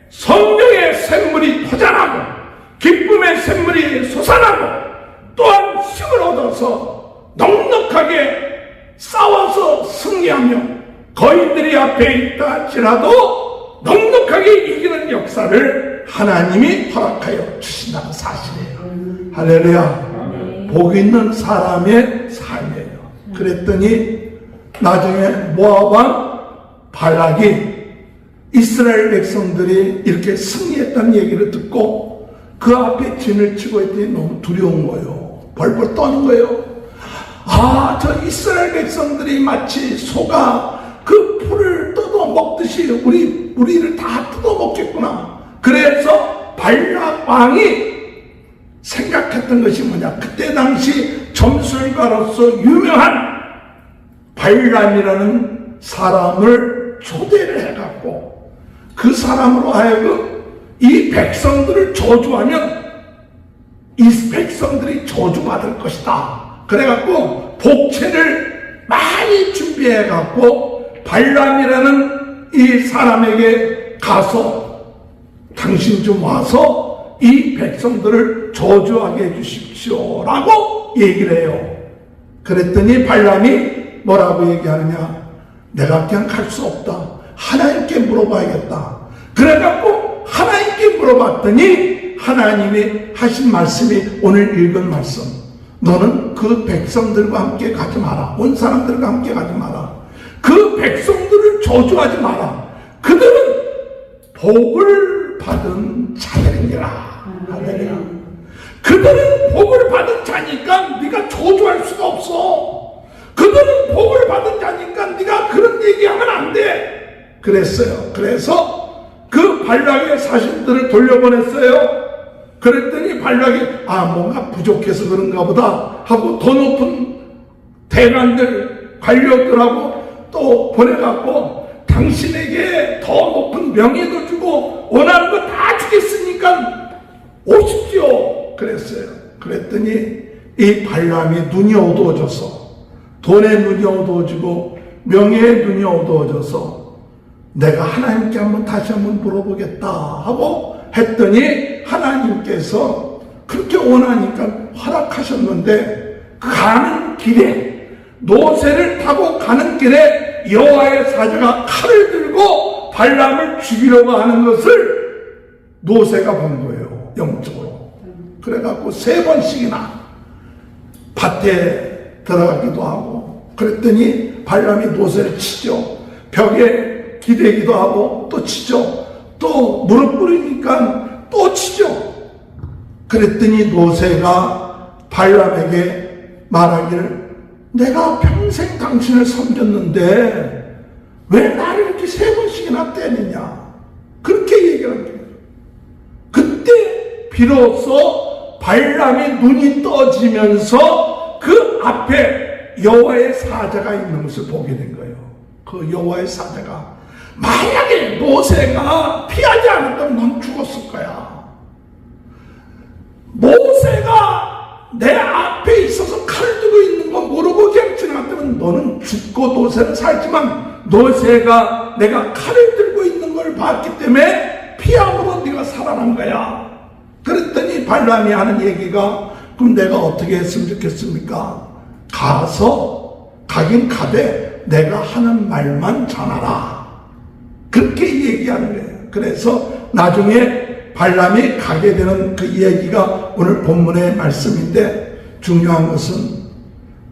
성령의 샘물이 터져나고 기쁨의 샘물이 솟아나고 또한 힘을 얻어서 넉넉하게 싸워서 승리하며 거인들이 앞에 있다 할지라도 넉넉하게 이기는 역사를 하나님이 허락하여 주신다는 사실이에요. 할렐루야. 복 있는 사람의 삶이에요. 그랬더니 나중에 모압 왕 발락이 이스라엘 백성들이 이렇게 승리했다는 얘기를 듣고 그 앞에 진을 치고 있더니 너무 두려운 거예요. 벌벌 떠는 거예요. 아, 저 이스라엘 백성들이 마치 소가 그 풀을 뜯어 먹듯이 우리를 다 뜯어 먹겠구나. 그래서 발락 왕이 생각했던 것이 뭐냐? 그때 당시 점술가로서 유명한 발람이라는 사람을 초대를 해갖고 그 사람으로 하여금 이 백성들을 저주하면 이 백성들이 저주받을 것이다. 그래갖고 복채를 많이 준비해갖고 발람이라는 이 사람에게 가서 당신 좀 와서 이 백성들을 저주하게 해주십시오 라고 얘기를 해요. 그랬더니 발람이 뭐라고 얘기하느냐? 내가 그냥 갈 수 없다. 하나님께 물어봐야겠다. 그래갖고 하나님께 물어봤더니 하나님이 하신 말씀이 오늘 읽은 말씀. 너는 그 백성들과 함께 가지 마라. 온 사람들과 함께 가지 마라. 그 백성들을 저주하지 마라. 그들은 복을 받은 자들이니라. 할렐루야. 그들은 복을 받은 자니까 네가 저주할 수가 없어. 그들은 복을 받은 자니까 네가 그런 얘기하면 안 돼. 그랬어요. 그래서 그 발락의 사신들을 돌려보냈어요. 그랬더니 발락이 뭔가 부족해서 그런가 보다 하고 더 높은 대관들 관료들하고 또 보내갖고 당신에게 더 높은 명예도 주고 원하는 거 다 주겠으니까 오십시오. 그랬어요. 그랬더니 이 발람이 눈이 어두워져서 돈의 눈이 어두워지고 명예의 눈이 어두워져서 내가 하나님께 다시 한번 물어보겠다 하고 했더니 하나님께서 그렇게 원하니까 허락하셨는데 가는 길에 노새를 타고 가는 길에 여호와의 사자가 칼을 들고 발람을 죽이려고 하는 것을 노새가 본 거예요. 영적으로. 그래갖고 3번씩이나 밭에 들어가기도 하고 그랬더니 발람이 노새를 치죠. 벽에 기대기도 하고 또 치죠. 또 무릎 꿇으니까 또 치죠. 그랬더니 노새가 발람에게 말하기를 내가 평생 당신을 섬겼는데 왜 나를 이렇게 3번씩이나 때리냐 그렇게 얘기한 거예요. 그때 비로소 발람의 눈이 떠지면서 그 앞에 여호와의 사자가 있는 것을 보게 된 거예요. 그 여호와의 사자가 만약에 모세가 피하지 않았다면 넌 죽었을 거야. 모세가 내 앞에 있어서 칼 들고 있는 거 모르고 그냥 지나갔다면 너는 죽고 노새는 살지만 노새가 내가 칼을 들고 있는 걸 봤기 때문에 피함으로 네가 살아난 거야. 그랬더니 발람이 하는 얘기가 그럼 내가 어떻게 했으면 좋겠습니까? 가긴 가되 내가 하는 말만 전하라. 그렇게 얘기하는 거예요. 그래서 나중에 발람이 가게 되는 그 얘기가 오늘 본문의 말씀인데 중요한 것은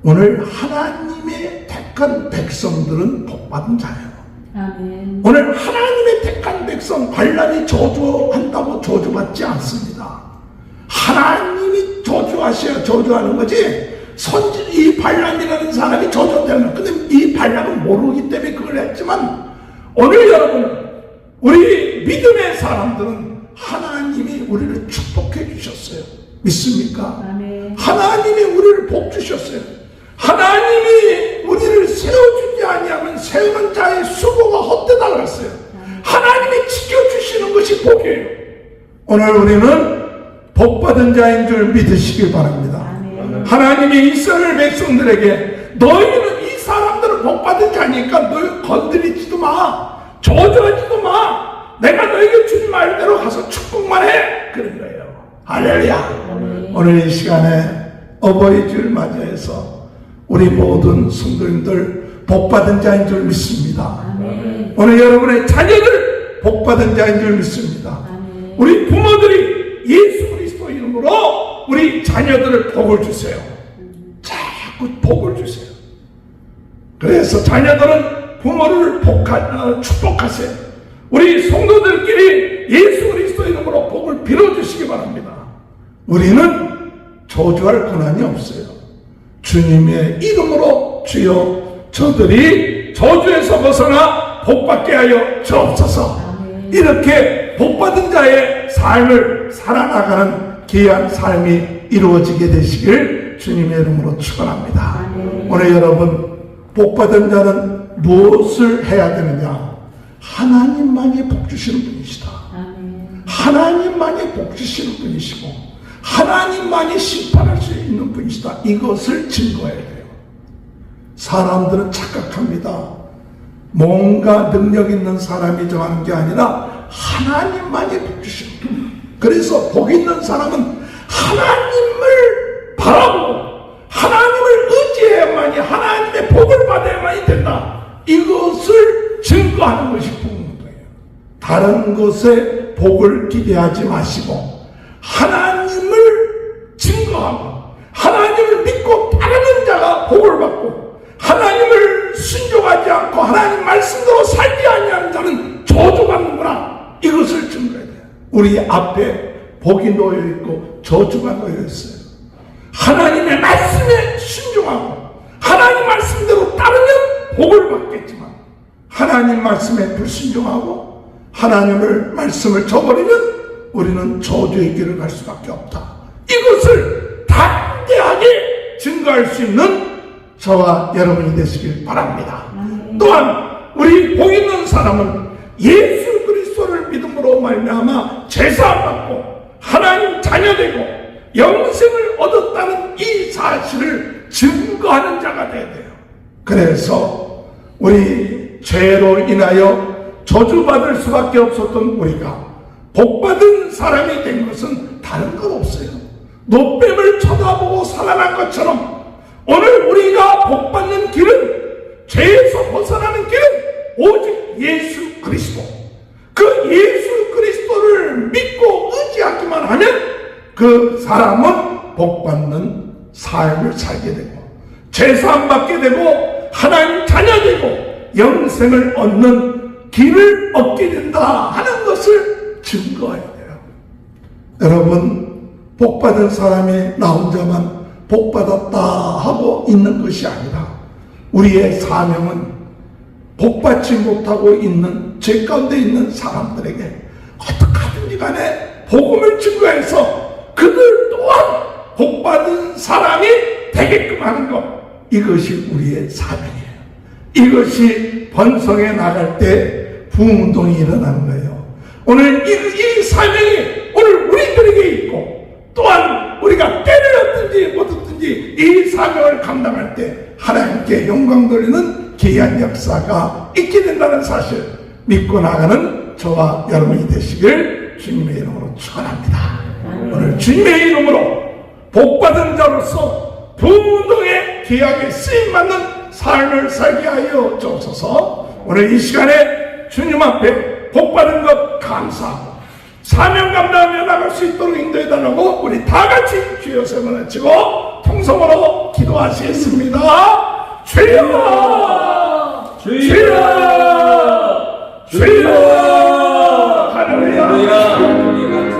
오늘 하나님의 택한 백성들은 복받은 자예요. 아멘. 오늘 하나님의 택한 백성 발람이 저주한다고 저주받지 않습니다. 하나님이 저주하셔야 저주하는 거지 이 발람이라는 사람이 저주되는 근데 이 발람은 모르기 때문에 그걸 했지만 오늘 여러분 우리 믿음의 사람들은 하나님이 우리를 축복해 주셨어요. 믿습니까? 아멘. 하나님이 우리를 복 주셨어요. 하나님이 우리를 세워주지 아니하면 세우는 자의 수고가 헛되다 그랬어요. 하나님이 지켜주시는 것이 복이에요. 오늘 우리는 복받은 자인 줄 믿으시길 바랍니다. 아멘. 하나님이 이스라엘 백성들에게 너희는 이 사람들은 복받은 자니까 너희 건드리지도 마 저주하지도 마 내가 너에게 준 말대로 가서 축복만 해 그런 거예요. 할렐루야. 아멘. 오늘 이 시간에 어버이주일 맞이해서 우리 모든 성도님들 복받은 자인 줄 믿습니다. 아멘. 오늘 여러분의 자녀들 복받은 자인 줄 믿습니다. 아멘. 우리 부모들이 예수 그리스도 이름으로 우리 자녀들을 복을 주세요. 자꾸 복을 주세요. 그래서 자녀들은 부모를 축복하세요. 우리 성도들끼리 예수 그리스도 이름으로 복을 빌어주시기 바랍니다. 우리는 저주할 권한이 없어요. 주님의 이름으로 주여 저들이 저주에서 벗어나 복받게 하여 주옵소서. 아멘. 이렇게 복받은 자의 삶을 살아나가는 귀한 삶이 이루어지게 되시길 주님의 이름으로 축원합니다. 아멘. 오늘 여러분 복받은 자는 무엇을 해야 되느냐? 하나님만이 복 주시는 분이시다. 아멘. 하나님만이 복 주시는 분이시고 하나님만이 심판할 수 있는 분이시다. 이것을 증거해야 돼요. 사람들은 착각합니다. 뭔가 능력 있는 사람이 정하는 게 아니라 하나님만이 복 주시는 분. 그래서 복 있는 사람은 하나님을 바라보고 하나님을 의지해야만이 하나님의 복을 받아야만이 된다. 이것을 증거하는 것이 복음이에요. 다른 것에 복을 기대하지 마시고 하나님을 증거하고 하나님을 믿고 따르는 자가 복을 받고 하나님을 순종하지 않고 하나님 말씀대로 살지 아니하는 자는 저주받는구나. 이것을 증거해야 돼요. 우리 앞에 복이 놓여있고 저주가 놓여있어요. 하나님의 말씀에 순종하고 하나님 말씀대로 따르면 복을 받겠지만 하나님 말씀에 불순종하고 하나님을 말씀을 저버리면 우리는 저주의 길을 갈 수밖에 없다. 이것을 담대하게 증거할 수 있는 저와 여러분이 되시길 바랍니다. 또한 우리 복 있는 사람은 예수 그리스도를 믿음으로 말미암아 제사받고 하나님 자녀되고 영생을 얻었다는 이 사실을 증거하는 자가 되어야 돼요. 그래서 우리 죄로 인하여 저주받을 수밖에 없었던 우리가 복받은 사람이 된 것은 다른 건 없어요. 노뱀을 쳐다보고 살아난 것처럼 오늘 우리가 복받는 길은, 죄에서 벗어나는 길은 오직 예수 그리스도, 그 예수 그리스도를 믿고 의지하기만 하면 그 사람은 복받는 삶을 살게 되고 죄사함 받게 되고 하나님 자녀 되고 영생을 얻는 길을 얻게 된다 하는 것을 증거해야 돼요. 여러분, 복받은 사람이 나 혼자만 복받았다 하고 있는 것이 아니라 우리의 사명은 복받지 못하고 있는 죄 가운데 있는 사람들에게 어떻게든지 간에 복음을 증거해서 그들 또한 복받은 사람이 되게끔 하는 것, 이것이 우리의 사명이에요. 이것이 번성해 나갈 때 부흥운동이 일어나는 거예요. 오늘 이 사명이 오늘 우리들에게 있고, 또한 우리가 때를 얻든지 못 얻든지 이 사명을 감당할 때 하나님께 영광 돌리는 귀한 역사가 있게 된다는 사실 믿고 나가는 저와 여러분이 되시길 주님의 이름으로 축원합니다. 오늘 주님의 이름으로 복받은 자로서 부흥운동에 귀하게 쓰임받는 삶을 살게 하여 주옵소서. 오늘 이 시간에 주님 앞에 복받은 것 감사하고 사명 감당하며 나갈 수 있도록 인도해달라고 우리 다같이 주여 세 번을 치고 통성으로 기도하시겠습니다. 주여, 주여, 주여. 할렐루야.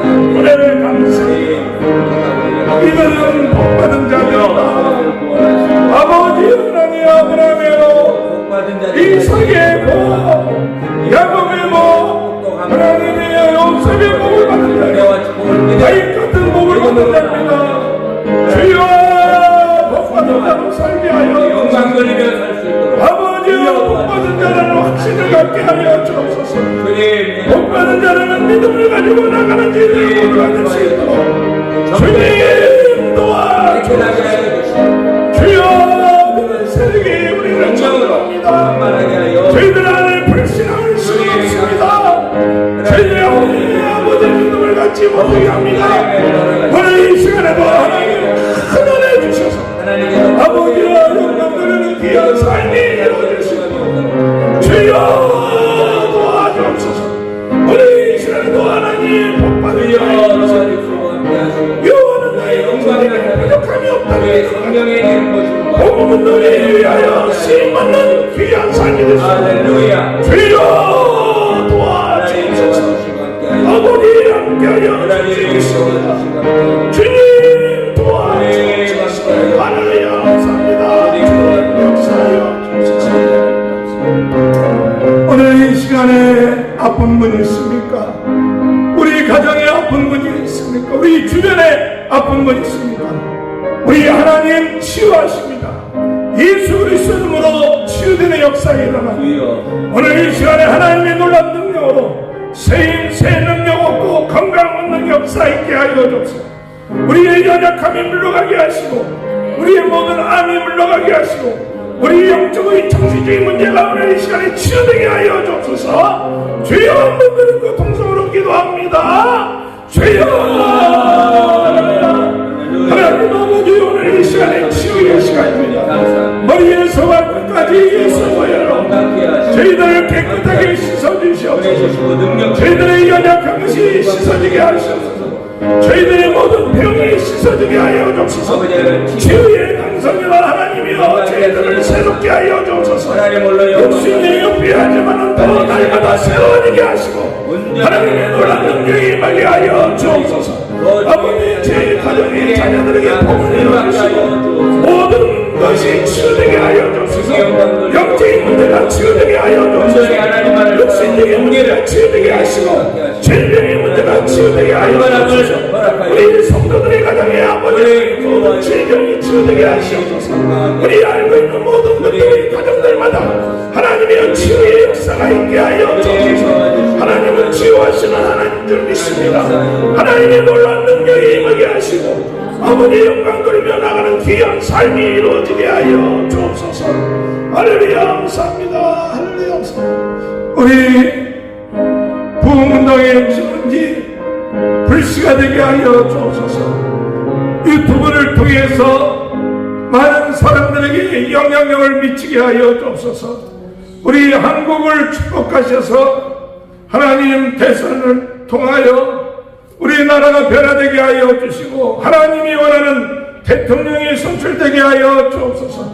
은혜를 감사해. 이들은 복받은 자녀다. 아버지 하나님, 아브라함의 이삭의 복, 야곱의 복, 하나님의 요셉의 복을 받은 자녀, 다윗 같은 복을 받은 자입니다. 주여, 복받은 자로 살게 하여 영광 돌리며 살 수 있도록 아버지여, 복받은 자라는 확신을 갖게 하여 주옵소서. 복받은 자라는 믿음을 가지고 나가는 길을 모두가 수 있도록 주님 도와주옵소서. 주여, 그는 세력이 우리를 청구합니다. 저희들 안에 불신앙을 심어놓습니다. 저희들의 아버지 믿음을 갖지 못하게 합니다. 오늘 이 시간에도 하나님 큰 은혜 주셔서 아버지와 영광 돌리는 귀한 삶이 이루어지시고 주여 도와주옵소서. 오늘 이 시간에도 하나님 복받은 자의 여호와는 나의 영광에게 부족함이 없다니 복음운동에 위하여 쓰임받는 귀한 삶이 되시고 주여 도와주옵소서. 아버지 함께하여 주시옵소서. 주님 도와주옵소서. 하나님 감사합니다. 역사하여 주옵소서. 오늘 이 시간에 아픈 분이 있습니까? 우리 가정에 아픈 분이 있습니까? 우리 주변에 아픈 분이 있습니까? 우리 하나님 치유하십니다. 예수 그리스도 이름으로 치유되는 역사가 일어납니다. 오늘 이 시간에 하나님의 놀라운 능력으로 새힘 새 능력 얻고 건강 얻는 역사 있게 하여 주옵소서. 우리의 연약함이 물러가게 하시고 우리의 모든 암이 물러가게 하시고 우리 영적인 정신적인 문제가 오늘 이 시간에 치유되게 하여 주옵소서. 주여, 한번 그리고 통성으로 기도합니다. 주여, 하나님 아버지, 오늘 이 시간에 치유의 시간입니다. 머리에서 발끝까지 예수 보혈로 저희들을 깨끗하게 씻어주시옵소서. 저희들의 연약한 것이 씻어지게 하시옵소서. 저희들의 모든 병이 씻어지게 하여 주옵소서. 치유의 강성이와 하나님이여 저희들을 새롭게 하여 주옵소서. 육신이 연비하지만 더 날마다 새로워지게 하시고 하나님의 놀라운 능력이 임하게 하여 주옵소서. 아버지, 제 가정의 자녀들에게 복을 내려주시고 모든 것이 치유되게 하여 주옵소서. 영적인 문제가 치유되게 하여 주옵소서. 육신적인 문제가 치유되게 하시고 질병의 문제가 치유되게 하여 주옵소서. 우리 성도들의 가정에 아버지 모든 질병이 치유되게 하시옵소서. 우리 알고 있는 모든 것들이 가정들마다 하나님의 치유의 역사가 있게 하여 주옵소서. 하나님은 치유하시는 하나님 줄 믿습니다. 하나님의 놀라운 능력이 임하게 하시고 아버지 영광 돌리며 나가는 귀한 삶이 이루어지게 하여 주옵소서. 할렐루야 감사합니다. 할렐루야 감사합니다. 우리 부흥운동의 주문지 불씨가 되게 하여 주옵소서. 유튜브를 통해서 많은 사람들에게 영향력을 미치게 하여 주옵소서. 우리 한국을 축복하셔서 하나님 대선을 통하여 우리나라가 변화되게 하여 주시고 하나님이 원하는 대통령이 선출되게 하여 주옵소서.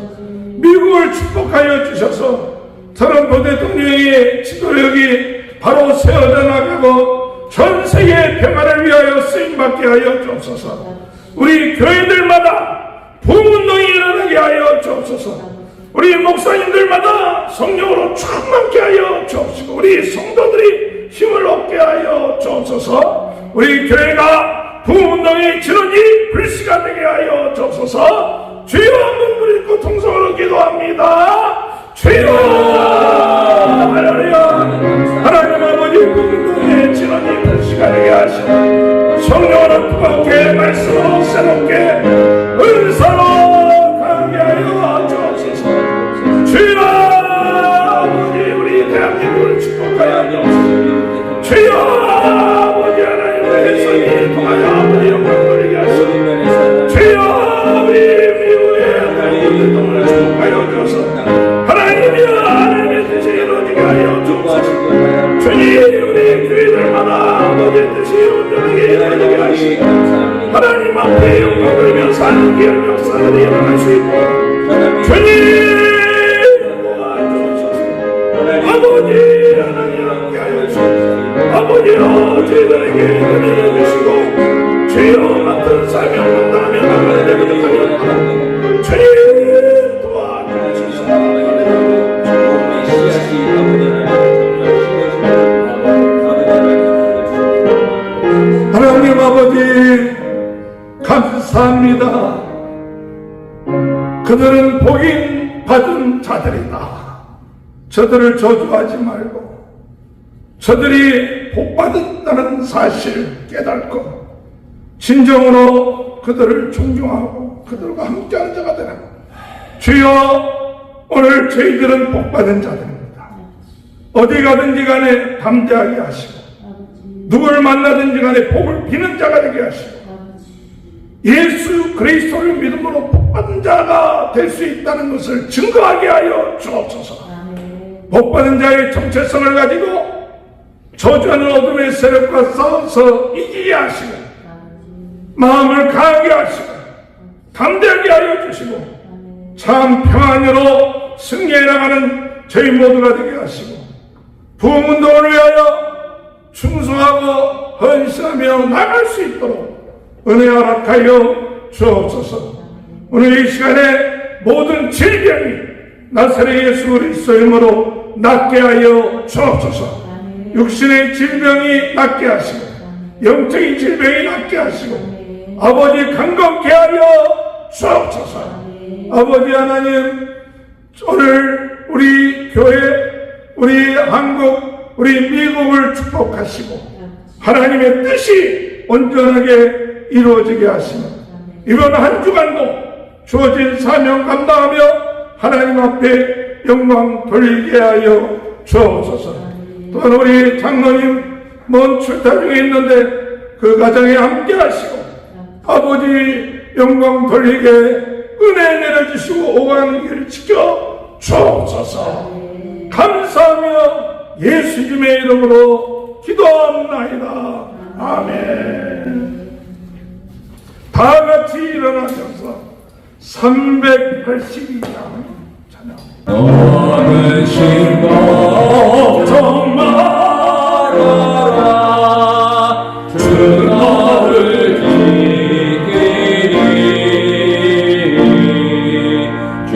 미국을 축복하여 주셔서 트럼프 대통령의 지도력이 바로 세워져 나가고 전 세계의 평화를 위하여 쓰임받게 하여 주옵소서. 우리 교회들마다 부흥운동이 일어나게 하여 주옵소서. 우리 목사님들마다 성령으로 충만케 하여 주옵시고 우리 성도들이 힘을 얻게 하여 주옵소서. 우리 교회가 부흥운동의 진원이 불씨가 되게 하여 주옵소서. 주여 눈물 읽고 통성으로 기도합니다. 주여 할렐루야. 하나님 아버지 부흥운동의 진원이 불씨가 되게 하시고 성령으로 뜨겁게 말씀으로 새롭게 은사로 강하게 하여 주옵소서. 주여 아버지 우리 대한민국을 축복하여 주옵소서. 주여 아버지 하나님 대선이 통하여 아버지 영광 돌리게 하시고 주여 우리 미국의 모든 동을 축복하여 주옵소서. 하나님이여 하나님의 뜻이 이루어지게 하여 주옵소서. 주님 우리 교회들마다 아버지의 뜻이 온전하게 이루어지게 하시고 하나님 앞에 영광 돌리며 사는 귀한 역사들이 일어날 수 있고 주님 아버지 하나님 함께 하여 주시고 아버지여 저희들에게 은혜를 주시고 주여 맡은 사명 감당하며 나가는 데부터 하여 주님 도와주시옵소서. 하나님 아버지 감사합니다. 그들은 복임 받은 자들이다. 저들을 저주하지 말고 저들이 복받았다는 사실 깨닫고 진정으로 그들을 존경하고 그들과 함께하는 자가 되라. 주여 오늘 저희들은 복받은 자들입니다. 어디 가든지 간에 담대하게 하시고 누구를 만나든지 간에 복을 비는 자가 되게 하시고 예수 그리스도를 믿음으로 복받은 자가 될 수 있다는 것을 증거하게 하여 주옵소서. 복받은 자의 정체성을 가지고 저주하는 어둠의 세력과 싸워서 이기게 하시고 마음을 강하게 하시고 담대하게 하여 주시고 참 평안으로 승리해 나가는 저희 모두가 되게 하시고 부흥운동을 위하여 충성하고 헌신하며 나갈 수 있도록 은혜 허락하여 주옵소서. 오늘 이 시간에 모든 질병이 나사렛 예수 그리스도의 이름으로 낫게 하여 주옵소서. 육신의 질병이 낫게 하시고 영적인 질병이 낫게 하시고 아버지 강건케 하여 주옵소서. 아버지 하나님 오늘 우리 교회 우리 한국 우리 미국을 축복하시고 하나님의 뜻이 온전하게 이루어지게 하시며 이번 한 주간도 주어진 사명 감당하며 하나님 앞에 영광 돌리게 하여 주옵소서. 또한 우리 장로님 먼 출타 중에 있는데 그 가정에 함께 하시고 아버지 영광 돌리게 은혜 내려주시고 오가는 길을 지켜 주옵소서. 감사하며 예수님의 이름으로 기도합나이다. 아멘. 다 같이 일어나셔서 382장 찬양. 너는 쉴고 말아라 주 너를 지키리 주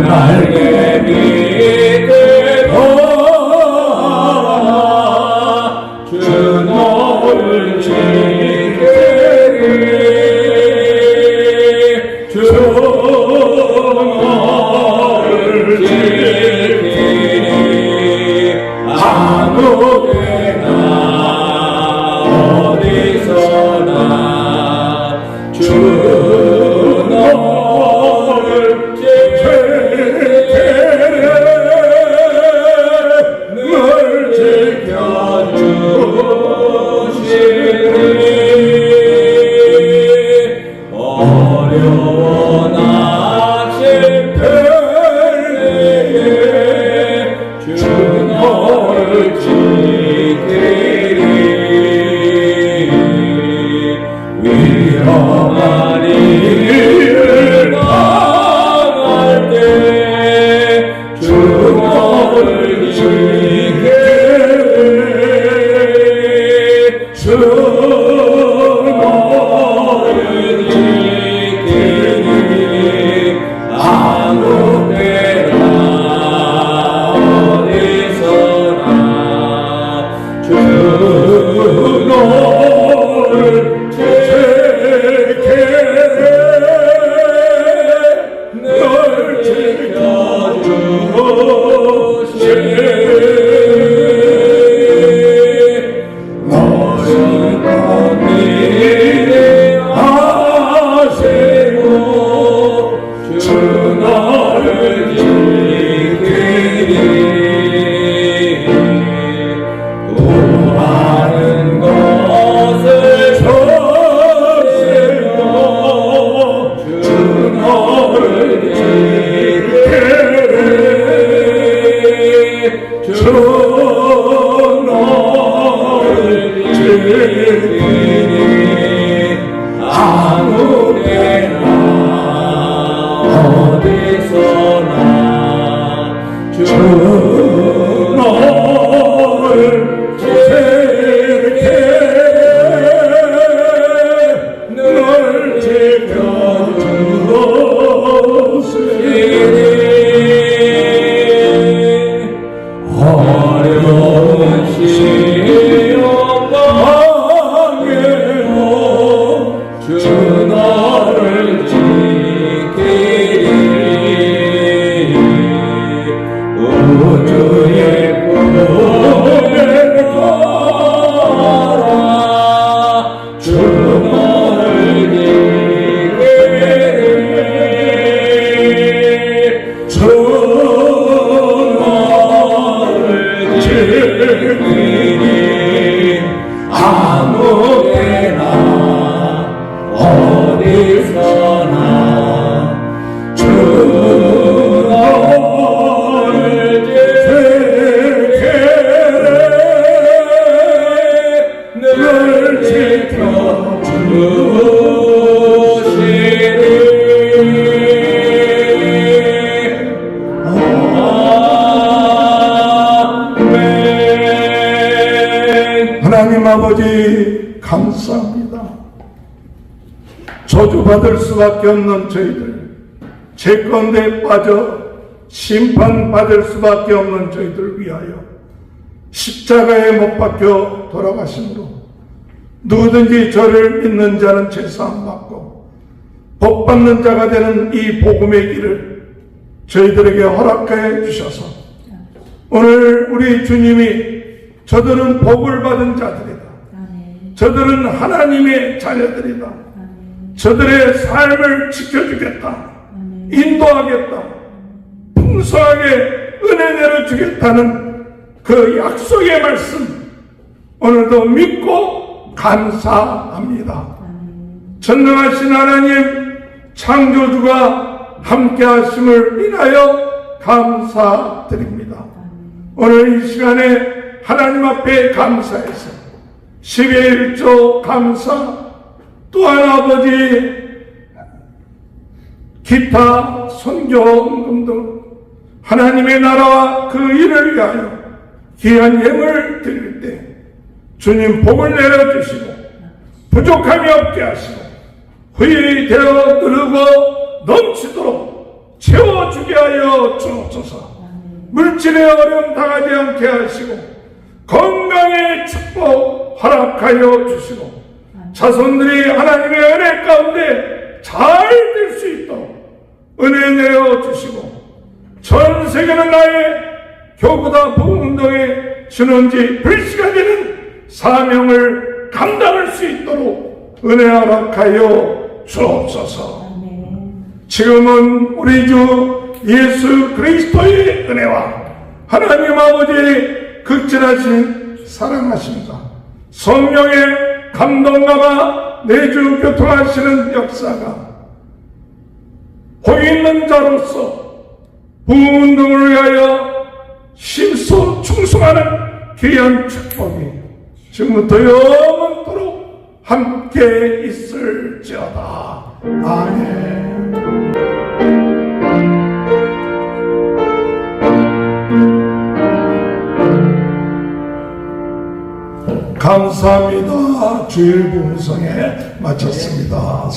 날개 밑에 거하라 주 너를 지키리 주 너를 지키리 아무데나 너를 지키리 우주의 꿈을 걸어 주 너를 지키리 주 너를 지키리 아무 때나 어디서나 주 너를 지키리 늘 지켜주시리 아멘. 하나님 아버지 감사합니다. 저주받을 수밖에 없는 저희들, 죄가운데 빠져 심판받을 수밖에 없는 저희들을 위하여 십자가에 못 박혀 돌아가심으로 누구든지 저를 믿는 자는 죄사함 받고 복받는 자가 되는 이 복음의 길을 저희들에게 허락하여 주셔서 오늘 우리 주님이 저들은 복을 받은 자들이다, 저들은 하나님의 자녀들이다, 저들의 삶을 지켜주겠다, 인도하겠다, 풍성하게 은혜 내려주겠다는 그 약속의 말씀 오늘도 믿고 감사합니다. 전능하신 하나님 창조주가 함께 하심을 인하여 감사드립니다. 오늘 이 시간에 하나님 앞에 감사해서 10의 1조 감사, 또한 아버지 기타 선교헌금 등 하나님의 나라와 그 일을 위하여 귀한 예물 드릴 때 주님 복을 내려주시고 부족함이 없게 하시고 후히 되어 누르고 넘치도록 채워주게 하여 주옵소서. 물질의 어려움 당하지 않게 하시고 건강의 축복 허락하여 주시고 자손들이 하나님의 은혜 가운데 잘 될 수 있도록 은혜 내려주시고 전 세계는 나의 교구다 복음운동의 신원지 불씨가 되는 사명을 감당할 수 있도록 은혜 허락하여 주옵소서. 지금은 우리 주 예수 그리스도의 은혜와 하나님 아버지의 극진하신 사랑하심과 성령의 감동감화 내주 교통하시는 역사가 복 있는 자로서 부운동을 위하여 심소 충성하는 귀한 축복이 지금부터 영원토록 함께 있을지어다. 아멘. 감사합니다. 주일 봉성에 마쳤습니다.